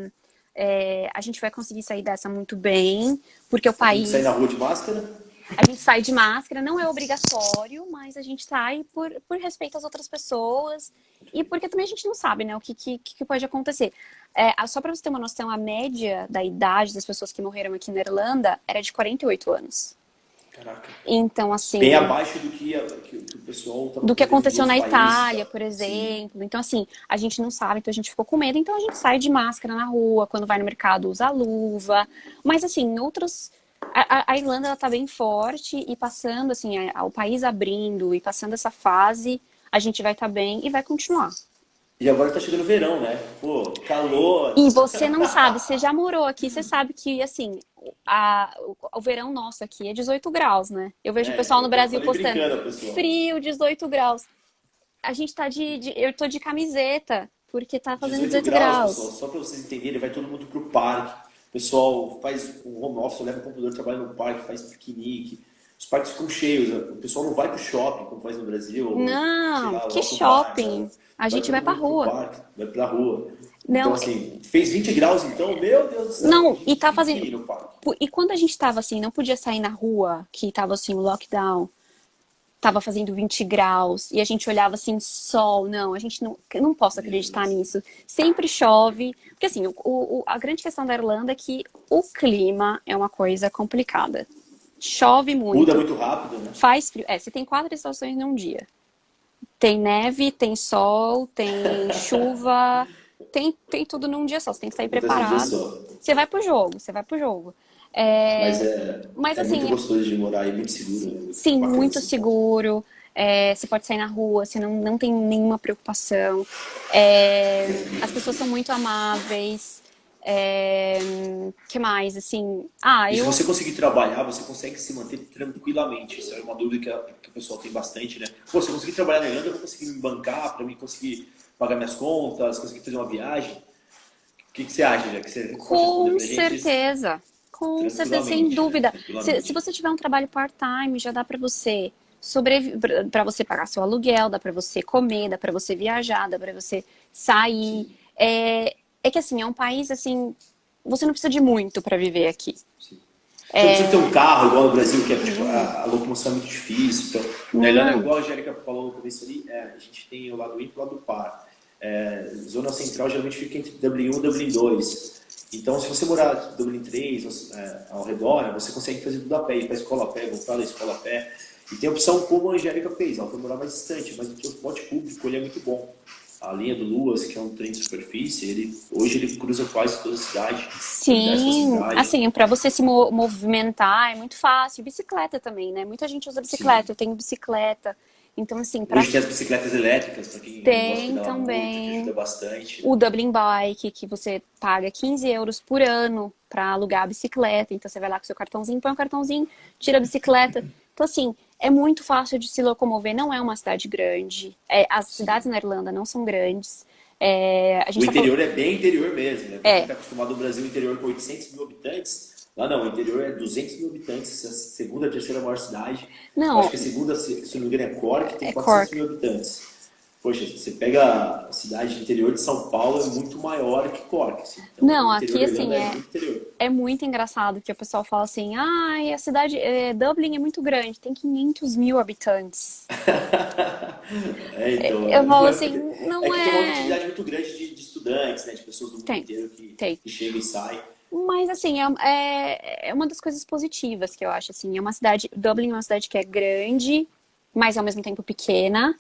a gente vai conseguir sair dessa muito bem, porque o país... Sair na rua de máscara? A gente sai de máscara, não é obrigatório, mas a gente sai por respeito às outras pessoas e porque também a gente não sabe, né, o que pode acontecer. Só para você ter uma noção, a média da idade das pessoas que morreram aqui na Irlanda era de 48 anos. Caraca. Então, assim, Bem abaixo do que o pessoal estava do que fazendo nos aconteceu na outros países. Itália, por Sim. exemplo. Então, assim, a gente não sabe, então a gente ficou com medo, então a gente sai de máscara na rua, quando vai no mercado usa luva. Mas, assim, em outros. A Irlanda, ela tá bem forte e passando, assim, o país abrindo e passando essa fase, a gente vai estar bem e vai continuar. E agora tá chegando o verão, né? Pô, calor. E você não sabe, você já morou aqui, você sabe que, assim, o verão nosso aqui é 18 graus, né? Eu vejo o É, pessoal no eu Brasil falei postando brincando, pessoal. frio, 18 graus. A gente tá eu tô de camiseta, porque tá fazendo 18 18 graus, pessoal, graus. só para vocês entenderem, vai todo mundo pro parque. O pessoal faz um home office, leva o computador, trabalha no parque, faz piquenique. Os parques ficam cheios, o pessoal não vai pro shopping, como faz no Brasil, ou, sei Não, lá, que loca o bar, né? shopping. A Vai gente vai todo pra mundo pro rua. parque, vai pra rua. Então, Não, assim, fez 20 graus então, meu Deus do céu, a não, e gente tá tem que fazendo. ir no parque. E quando a gente tava assim, não podia sair na rua, que tava assim, o lockdown, tava fazendo 20 graus, e a gente olhava assim, sol, não, a gente não, eu não posso Meu acreditar Deus. nisso. Sempre chove, porque assim, a grande questão da Irlanda é que o clima é uma coisa complicada. Chove Muda muito, muito rápido, né? faz frio. É, você tem 4 estações num dia. Tem neve, tem sol, tem chuva, tem tudo num dia só. Você tem que sair Acontece um dia preparado. só. Você vai pro jogo, você vai pro jogo. Mas É, é, mas é muito assim, gostoso de morar e muito seguro, né? Muito sim, bacana muito São Paulo. seguro. Você pode sair na rua, você não tem nenhuma preocupação. As pessoas são muito amáveis. Que mais? Assim, E se você conseguir trabalhar, você consegue se manter tranquilamente. Isso é uma dúvida que o pessoal tem bastante, né? Pô, se eu conseguir trabalhar na Irlanda, eu vou conseguir me bancar, para mim conseguir pagar minhas contas, conseguir fazer uma viagem. O que você acha, já que você pode responder Com pra gente isso? certeza, com certeza, sem Tranquilamente, né? dúvida. Se Tranquilamente. você tiver um trabalho part-time, já dá para você para você pagar seu aluguel, dá para você comer, dá para você viajar, dá para você sair. Sim, É que assim, é um país assim, você não precisa de muito para viver aqui. sim. Você não precisa ter um carro igual no Brasil, que é, tipo, a locomoção é muito difícil. Então, na Irlanda, Não, igual a Angélica falou no começo ali, a gente tem o lado ímpar e o lado par. Zona central geralmente fica entre Dublin 1 e Dublin 2. Então, se você morar em Dublin 3, ao redor, você consegue fazer tudo a pé, ir para a escola a pé, voltar da escola a pé. E tem a opção como a Angélica fez, ela foi morar mais distante, mas o transporte público ele é muito bom. A linha do Luas, que é um trem de superfície, hoje ele cruza quase toda a cidade, ele desce para a sim, cidade. assim, para você se movimentar é muito fácil. Bicicleta também, né? Muita gente usa Sim. bicicleta, eu tenho bicicleta. Então, assim, para Hoje tem as bicicletas elétricas, para quem não gosta de tem pedalar muito, que também ajuda bastante. o Dublin Bike, que você paga 15 euros por ano para alugar a bicicleta. Então você vai lá com seu cartãozinho, põe o cartãozinho, tira a bicicleta. Então, assim, é muito fácil de se locomover. Não é uma cidade grande. As Sim. cidades na Irlanda não são grandes. A O gente tá falando. interior é bem interior mesmo, né? Para quem É, está acostumado no Brasil, o interior com 800 mil habitantes, lá não, o interior é 200 mil habitantes, é a segunda, terceira maior cidade. Eu acho não, que a segunda, se não me engano, é Cork, que tem é 400 Cork. mil habitantes. Poxa, você pega a cidade interior de São Paulo, é muito maior que Cork, assim. Então, Não, o interior aqui, da Irlanda assim, é muito interior. é muito engraçado que o pessoal fala assim: ai, a cidade, Dublin é muito grande, tem 500 mil habitantes. Então, Eu falo não assim, é não que tem uma é. quantidade muito grande de estudantes, né? De pessoas do mundo Tem, inteiro que, tem. que chegam e saem. Mas assim, é uma das coisas positivas que eu acho, assim, é uma cidade, Dublin é uma cidade que é grande, mas ao mesmo tempo pequena.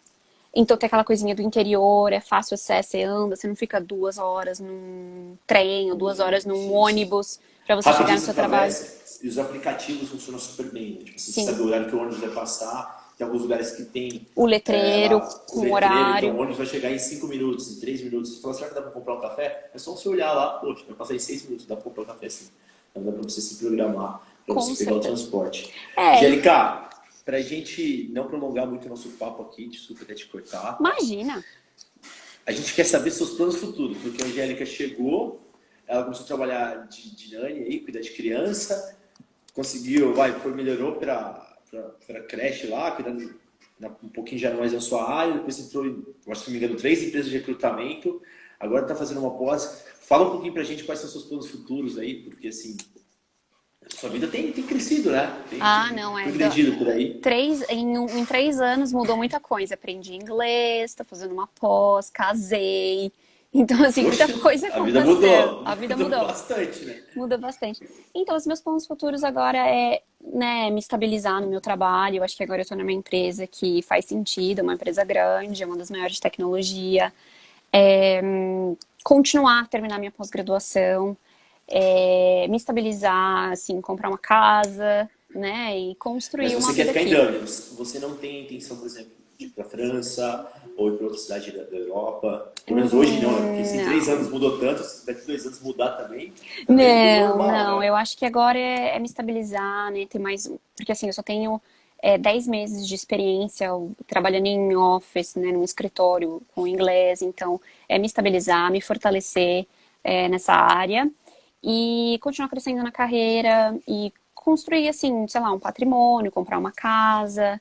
Então tem aquela coisinha do interior, é fácil acesso, você anda, você não fica 2 horas num trem ou 2 horas num Sim, sim. ônibus pra você chegar Rapidinho no você seu trabalho. atravessa e os aplicativos funcionam super bem, né? Tipo, assim, você Sim, sabe o horário que o ônibus vai passar. Tem alguns lugares que tem o letreiro lá o com letreiro, então o horário. ônibus vai chegar em 5 minutos, em 3 minutos. Você fala, será que dá para comprar um café? É só você olhar lá, poxa, vai passar em 6 minutos, dá para comprar um café sim. Então dá para você se programar, para Com você pegar o certeza. transporte. É, Angélica, para a gente não prolongar muito o nosso papo aqui, desculpa até te cortar, imagina. a gente quer saber seus planos futuros, porque a Angélica chegou, ela começou a trabalhar de nani aí, cuidar de criança, conseguiu, melhorou para creche lá, cuidando um pouquinho já mais da sua área, depois entrou em, acho que se não me engano, 3 empresas de recrutamento, agora está fazendo uma pós. Fala um pouquinho para a gente quais são seus planos futuros aí, porque assim, sua vida tem crescido, né? Ah, Tem não, progredido por aí. em 3 anos mudou muita coisa. Aprendi inglês, tô fazendo uma pós, casei. Então, assim, muita Poxa, coisa a vida aconteceu. mudou. A vida Mudou mudou. bastante, né? Muda bastante. Então, os meus planos futuros agora é, né, me estabilizar no meu trabalho. Eu acho que agora eu estou numa empresa que faz sentido, é uma empresa grande, é uma das maiores de tecnologia. É, continuar, terminar minha pós-graduação, me estabilizar, assim, comprar uma casa, né, e Mas construir uma você quer vida ficar em aqui. Dublin, você não tem a intenção, por exemplo, de ir para a França ou ir para outra cidade da Europa. Pelo menos hoje não, né? Porque se em 3 anos Não. mudou tanto, se daqui 2 anos mudar também, também é tudo Não, normal, não. né? Eu acho que agora é me estabilizar, né? Ter mais. Porque assim, eu só tenho 10 meses de experiência trabalhando em office, né? Num escritório com inglês. Então, é me estabilizar, me fortalecer nessa área e continuar crescendo na carreira e construir, assim, sei lá, um patrimônio, comprar uma casa.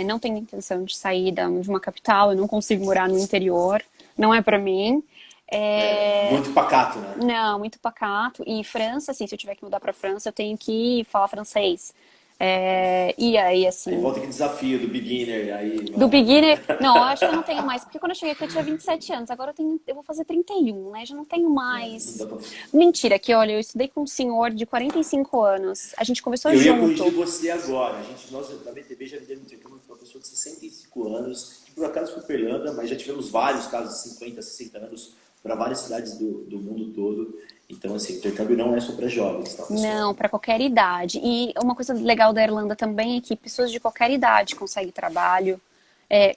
Não tenho intenção de sair de uma capital, eu não consigo morar no interior, não é pra mim. É, É, muito pacato, né? não, muito pacato. E França, assim, se eu tiver que mudar pra França, eu tenho que falar francês. E aí, Aí assim, volta aquele desafio do beginner, aí do vai. beginner, não, eu acho que eu não tenho mais, porque quando eu cheguei aqui eu tinha 27 anos, agora eu vou fazer 31, né? Já não tenho Não dá mais. pra... Mentira, que olha, eu estudei com um senhor de 45 anos. A gente conversou Eu ia corrigir junto. você agora. Nós da BTB já lidamos intercâmbio com uma pessoa de 65 anos, que por acaso foi para Irlanda, mas já tivemos vários casos de 50, 60 anos para várias cidades do mundo todo. Então, assim, intercâmbio não é só para jovens, tá, pessoal? Não, para qualquer idade. E uma coisa legal da Irlanda também é que pessoas de qualquer idade conseguem trabalho,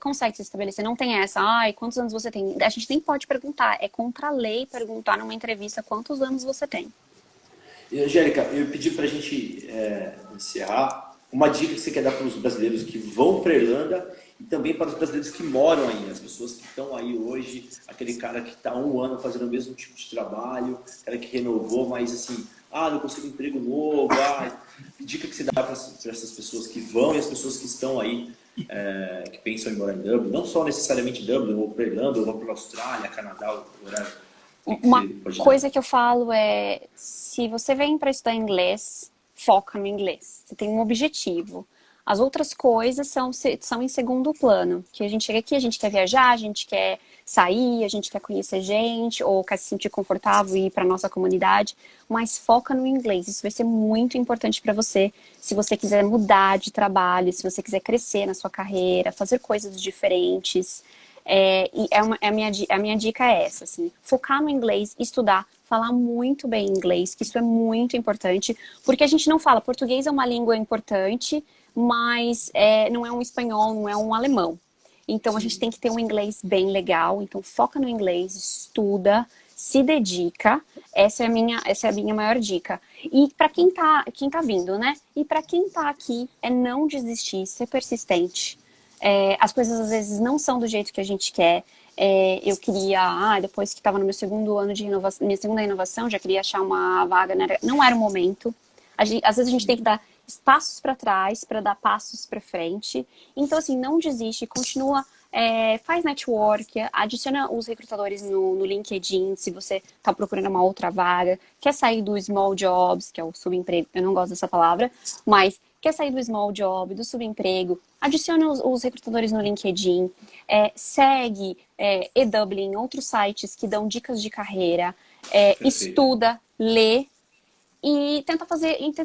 conseguem se estabelecer. Não tem essa, ai, quantos anos você tem? A gente nem pode perguntar, é contra a lei perguntar numa entrevista quantos anos você tem. E, Angélica, eu pedi para a gente encerrar uma dica que você quer dar para os brasileiros que vão para a Irlanda e também para os brasileiros que moram aí, as pessoas que estão aí hoje, aquele cara que está há um ano fazendo o mesmo tipo de trabalho, cara que renovou, mas assim, não consigo emprego novo, que dica que você dá para essas pessoas que vão e as pessoas que estão aí, que pensam em morar em Dublin, não só necessariamente Dublin, ou para Irlanda, ou para a Austrália, Canadá, o horário, o que Uma você pode dar? coisa que eu falo é, se você vem para estudar inglês, foca no inglês. Você tem um objetivo. As outras coisas são em segundo plano. Que a gente chega aqui, a gente quer viajar, a gente quer sair, a gente quer conhecer gente, ou quer se sentir confortável e ir para nossa comunidade, mas foca no inglês. Isso vai ser muito importante para você, se você quiser mudar de trabalho, se você quiser crescer na sua carreira, fazer coisas diferentes. A minha dica é essa, assim, focar no inglês, estudar, falar muito bem inglês, que isso é muito importante, porque a gente não fala, português é uma língua importante, mas não é um espanhol, não é um alemão. Então a gente Sim. tem que ter um inglês bem legal, então foca no inglês, estuda, se dedica, essa é a minha maior dica. E para quem tá vindo, né? E para quem tá aqui, é não desistir, ser persistente. As coisas às vezes não são do jeito que a gente quer. Eu queria, depois que estava no meu segundo ano de renovação, minha segunda renovação, já queria achar uma vaga, não era o momento. Às vezes a gente tem que dar passos para trás para dar passos para frente. Então, assim, não desiste, continua, faz network, adiciona os recrutadores no LinkedIn se você está procurando uma outra vaga, quer sair do small jobs, que é o subemprego, eu não gosto dessa palavra, mas quer sair do small job, do subemprego, adiciona os recrutadores no LinkedIn, segue EW, outros sites que dão dicas de carreira, Perfeito. estuda, lê e tenta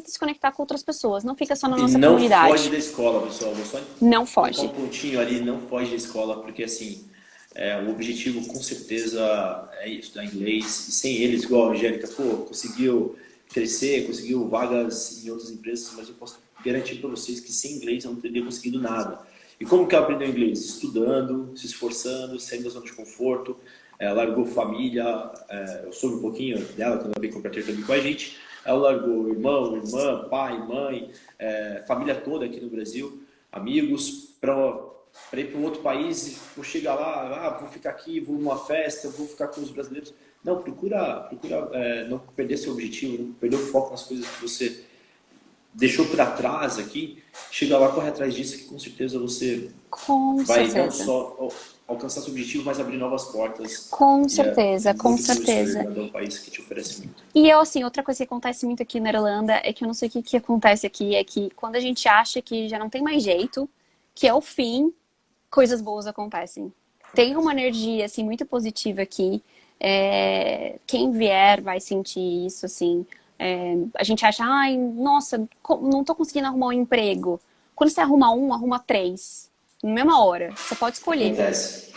se conectar com outras pessoas. Não fica só na E nossa não foge comunidade. da escola, pessoal. Vou só Não colocar um foge. pontinho ali, não foge da escola, porque assim, o objetivo com certeza é estudar inglês. E sem eles, igual a Angélica, conseguiu crescer, conseguiu vagas em outras empresas, mas eu posso garantir para vocês que sem inglês eu não teria conseguido nada. E como que ela aprendeu inglês? Estudando, se esforçando, saindo da zona de conforto, largou família, eu soube um pouquinho dela quando ela veio compartilhar também com a gente. Ela largou irmão, irmã, pai, mãe, família toda aqui no Brasil, amigos, para ir para um outro país e vou chegar lá, vou ficar aqui, vou numa festa, vou ficar com os brasileiros. Não, procura não perder seu objetivo, não perder o foco nas coisas que você deixou para trás aqui. Chega lá, corre atrás disso, que com certeza você Com vai não certeza. só alcançar seu objetivo, mas abrir novas portas. Com E é certeza, com muito promissor. A certeza. Irlanda é um país que te oferece muito. E eu, assim, outra coisa que acontece muito aqui na Irlanda é que eu não sei o que acontece aqui, é que quando a gente acha que já não tem mais jeito, que é o fim, coisas boas acontecem. Tem uma Acontece. energia, assim, muito positiva aqui. Quem vier vai sentir isso, assim. A gente acha, ai, nossa, não tô conseguindo arrumar um emprego. Quando você arruma um, arruma três. Na mesma hora. Você pode escolher. Acontece.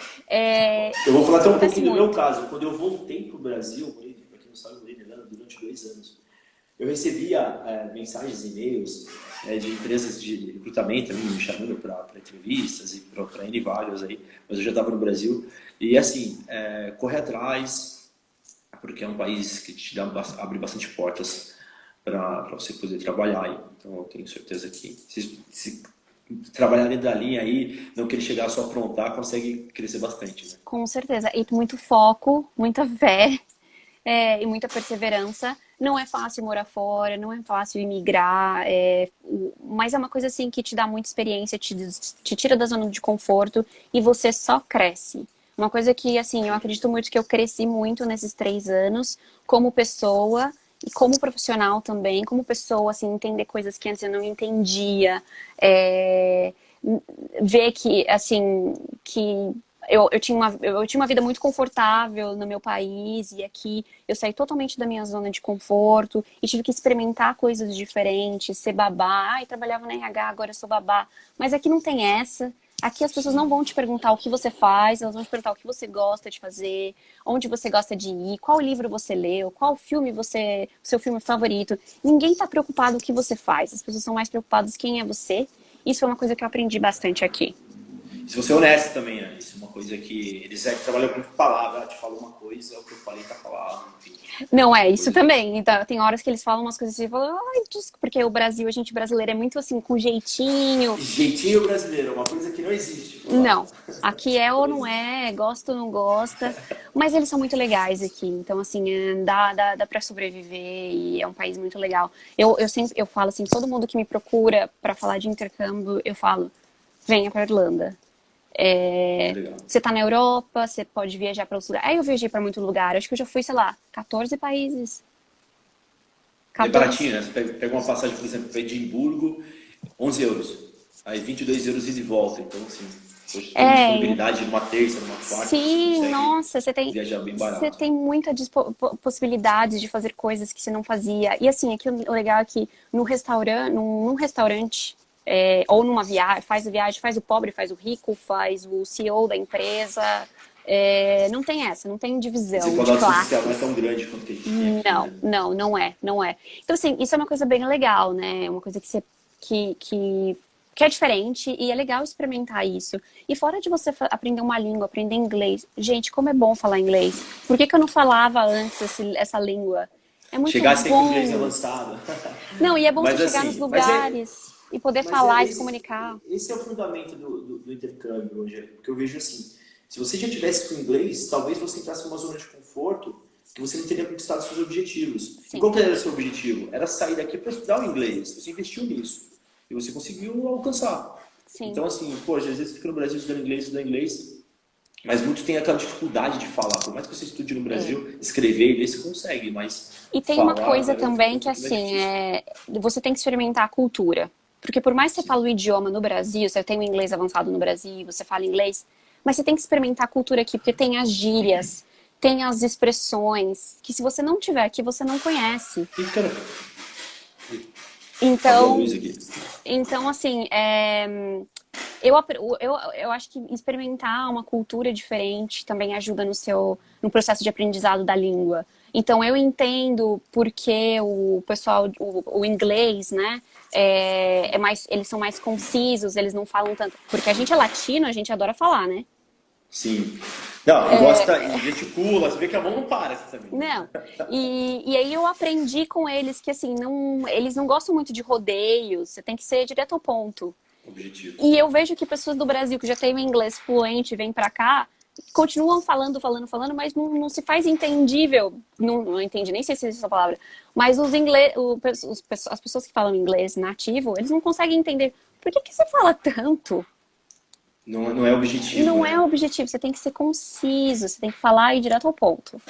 Eu vou falar Isso até um acontece pouquinho do meu muito. caso. Quando eu voltei para o Brasil, para quem não sabe, eu morei na Irlanda durante 2 anos. Eu recebia mensagens, e-mails de empresas de recrutamento me chamando para entrevistas e para N vagas aí, mas eu já estava no Brasil. E assim, correr atrás, porque é um país que te abre bastante portas para você poder trabalhar aí. Então eu tenho certeza que se trabalhar dentro da linha aí, não querer chegar só a aprontar, consegue crescer bastante, né? Com certeza. E muito foco, muita fé, e muita perseverança. Não é fácil morar fora, não é fácil imigrar, mas é uma coisa assim que te dá muita experiência, te tira da zona de conforto e você só cresce. Uma coisa que, assim, eu acredito muito que eu cresci muito nesses 3 anos como pessoa e como profissional também, como pessoa, assim, entender coisas que antes eu não entendia, é, ver que, assim, que eu tinha uma vida muito confortável no meu país e aqui eu saí totalmente da minha zona de conforto e tive que experimentar coisas diferentes, ser babá. Ai, trabalhava na RH, agora eu sou babá. Mas aqui não tem essa. Aqui as pessoas não vão te perguntar o que você faz, elas vão te perguntar o que você gosta de fazer, onde você gosta de ir, qual livro você leu, qual filme seu filme favorito. Ninguém está preocupado o que você faz, as pessoas são mais preocupadas quem é você. Isso é uma coisa que eu aprendi bastante aqui. Se você é honesto também, né? Isso é uma coisa que eles trabalham muito com palavra, te falam uma coisa, é o que eu falei tá falado, enfim. Não é isso Coisa. também. Então, tem horas que eles falam umas coisas assim, e falam, ai, desculpa, porque o Brasil, a gente brasileiro é muito assim, com jeitinho. Jeitinho brasileiro, uma coisa que não existe por lá. Não, aqui é ou não é, gosta ou não gosta, mas eles são muito legais aqui, então assim, dá para sobreviver e é um país muito legal. Eu sempre eu falo assim, todo mundo que me procura para falar de intercâmbio, eu falo, venha para Irlanda. Que legal. Você tá na Europa, você pode viajar para outros lugares. Aí eu viajei para muito lugar, acho que eu já fui, sei lá, 14 países. E é 14. baratinho, né? Você pega uma passagem, por exemplo, para Edimburgo, 11 euros. Aí 22 euros ida e de volta. Então, assim, hoje tem É, disponibilidade numa terça, numa quarta, você sim, consegue nossa, viajar bem você barato. tem muitas possibilidades de fazer coisas que você não fazia. E assim, aqui o legal é que no restaurante, num restaurante, ou numa viagem, faz o pobre, faz o rico, faz o CEO da empresa. Não tem essa, não tem divisão de Desigualdade social não é classes. tão grande quanto que a gente tem aqui, Não, né? não, não é, não é. Então, assim, isso é uma coisa bem legal, né? É uma coisa que você, que é diferente e é legal experimentar isso. E fora de você aprender uma língua, aprender inglês, gente, como é bom falar inglês. Por que que eu não falava antes essa língua? É muito Chegar sempre com o inglês bom. avançado. Não, e é bom você Mas chegar nos assim, lugares e poder mas é falar e se esse, comunicar. esse é o fundamento do intercâmbio, Angélica, porque eu vejo assim, se você já tivesse com inglês, talvez você entrasse numa zona de conforto que você não teria conquistado seus objetivos. E Sim, qual que era o seu objetivo? Era sair daqui para estudar o inglês. Você investiu nisso. E você conseguiu alcançar. sim. Então, assim, poxa, às vezes fica no Brasil estudando inglês, mas muitos têm aquela dificuldade de falar. Por mais que você estude no É. Brasil, escrever e ler você consegue, mas E tem uma falar coisa fica também um que, pouquinho mais assim, difícil. você tem que experimentar a cultura. Porque por mais que você fale o idioma no Brasil, você tem o inglês avançado no Brasil, você fala inglês, mas você tem que experimentar a cultura aqui, porque tem as gírias, tem as expressões, que se você não tiver aqui, você não conhece. E, cara, apagou a luz Então, aqui. então assim, eu acho que experimentar uma cultura diferente também ajuda no processo de aprendizado da língua. Então, eu entendo porque o pessoal, o inglês, né, eles são mais concisos, eles não falam tanto. Porque a gente é latino, a gente adora falar, né? Sim. Não, e gosta, e gesticula, você vê que a mão não para aqui também. Não. E aí eu aprendi com eles que, assim, eles não gostam muito de rodeios, você tem que ser direto ao ponto. Objetivo. E eu vejo que pessoas do Brasil que já têm o inglês fluente vêm pra cá, continuam falando, mas não se faz entendível. Não entendi, nem sei se existe essa palavra. Mas as pessoas que falam inglês nativo, eles não conseguem entender. Por que você fala tanto? Não, não é objetivo, Não é né? o objetivo, você tem que ser conciso, você tem que falar e ir direto ao ponto.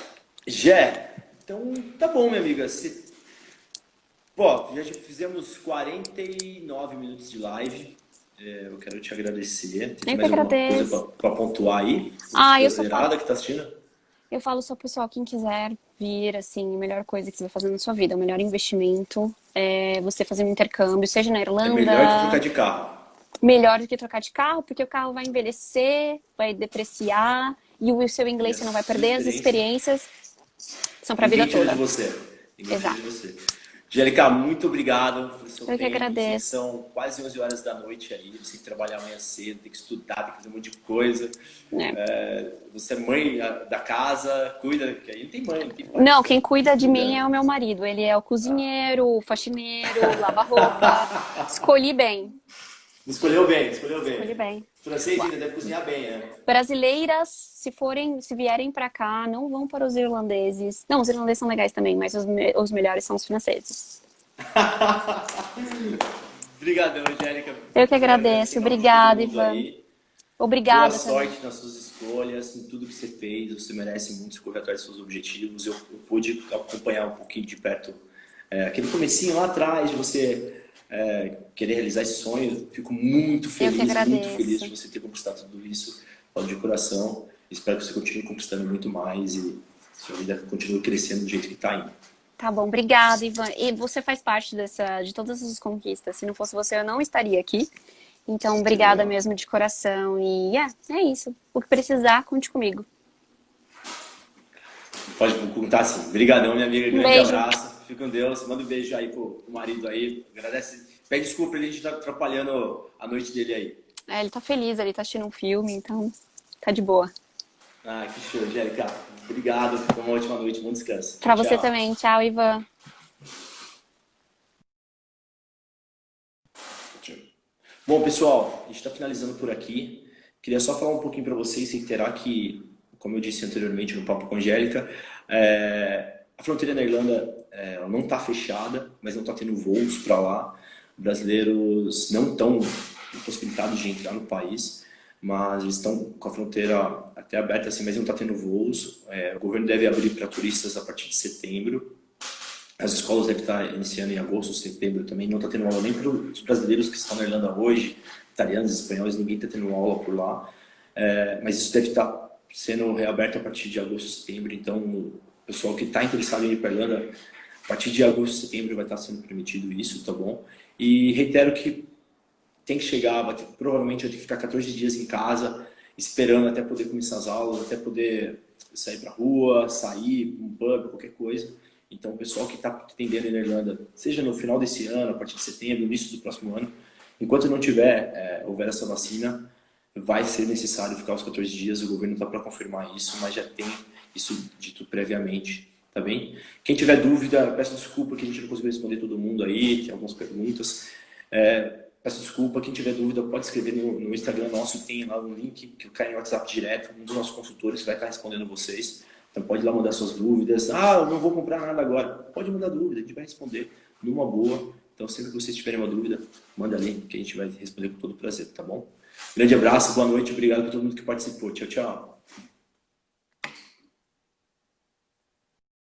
Jé, então tá bom, minha amiga. Pô, já fizemos 49 minutos de live. Eu quero te agradecer. Tem Eu que mais alguma coisa agradeço. pra pontuar aí? Ah, eu só falo. Brasileirada que tá assistindo? Eu falo só, pessoal, quem quiser vir, assim, a melhor coisa que você vai fazer na sua vida, o melhor investimento é você fazer um intercâmbio, seja na É melhor que trocar Irlanda, de carro. melhor do que trocar de carro, porque o carro vai envelhecer, vai depreciar, e o seu E inglês a você não vai sua perder, as experiência, experiências são pra vida ninguém tira de toda. você. Ninguém tira de Exato. você. Angélica, muito obrigado pelo seu Eu que tempo. Sei que agradeço. são quase 11 horas da noite aí. Você tem que trabalhar amanhã cedo, tem que estudar, tem que fazer um monte de coisa. Né? Você é mãe da casa, cuida, que aí não tem mãe, não tem pai. Não, quem cuida de mim é Cuida. o meu marido. Ele é o cozinheiro, o faxineiro, lava roupa. Escolhi bem. Escolheu bem, escolheu Escolhi bem. bem. Francês ainda deve cozinhar bem, né? Brasileiras, se vierem pra cá, não vão para os irlandeses. Não, os irlandeses são legais também, mas os melhores são os franceses. Obrigadão, Angélica. Eu que Quero agradeço. agradecer em nome de todo Obrigada, mundo Ivan. aí. Boa Obrigada também. sorte nas suas escolhas, em tudo que você fez. Você merece muito, você correr atrás dos seus objetivos. Eu pude acompanhar um pouquinho de perto aquele comecinho lá atrás de você querer realizar esse sonho. Fico muito Eu que muito feliz de agradeço. você ter conquistado tudo isso. Falo de coração. Espero que você continue conquistando muito mais e sua vida continue crescendo do jeito que está indo. Tá bom, obrigada, Ivan. E você faz parte de todas as conquistas. Se não fosse você, eu não estaria aqui. Então, Que obrigada legal. mesmo de coração. E é isso. O que precisar, conte comigo. Pode contar assim. Obrigadão, minha amiga. Um Grande beijo. abraço. Fica com Deus. Manda um beijo aí pro marido aí. Agradece. Pede desculpa, a gente estar atrapalhando a noite dele aí. É, ele tá feliz, ele tá assistindo um filme, então tá de boa. Ah, que show, Angélica. Obrigado. Fica uma ótima noite. Bom descanso. Pra você Tchau. também. Tchau, Ivan. Tchau. Bom, pessoal, a gente está finalizando por aqui. Queria só falar um pouquinho para vocês, reiterar que, como eu disse anteriormente no Papo com a Angélica, a fronteira na Irlanda ela não está fechada, mas não está tendo voos para lá. Brasileiros não estão possibilitados de entrar no país, mas eles estão com a fronteira até aberta, assim, mas não está tendo voos. O governo deve abrir para turistas a partir de setembro. As escolas devem estar iniciando em agosto, setembro também. Não está tendo aula nem para os brasileiros que estão na Irlanda hoje, italianos, espanhóis, ninguém está tendo aula por lá. Mas isso deve estar sendo reaberto a partir de agosto, setembro. Então, o pessoal que está interessado em ir para a Irlanda, a partir de agosto, setembro vai estar sendo permitido isso, tá bom? E reitero que tem que chegar, provavelmente vai ter que ficar 14 dias em casa, esperando até poder começar as aulas, até poder sair para a rua, sair, um pub, qualquer coisa. Então, o pessoal que está atendendo na Irlanda, seja no final desse ano, a partir de setembro, início do próximo ano, enquanto não houver essa vacina, vai ser necessário ficar os 14 dias. O governo está para confirmar isso, mas já tem isso dito previamente, tá bem? Quem tiver dúvida, peço desculpa que a gente não conseguiu responder todo mundo aí, tem algumas perguntas. Peço desculpa, quem tiver dúvida pode escrever no Instagram nosso, tem lá um link que cai no WhatsApp direto, um dos nossos consultores vai estar respondendo vocês. Então pode ir lá mandar suas dúvidas. Ah, eu não vou comprar nada agora. Pode mandar dúvida, a gente vai responder numa boa. Então sempre que vocês tiverem uma dúvida, manda ali que a gente vai responder com todo prazer, tá bom? Grande abraço, boa noite, obrigado por todo mundo que participou. Tchau, tchau.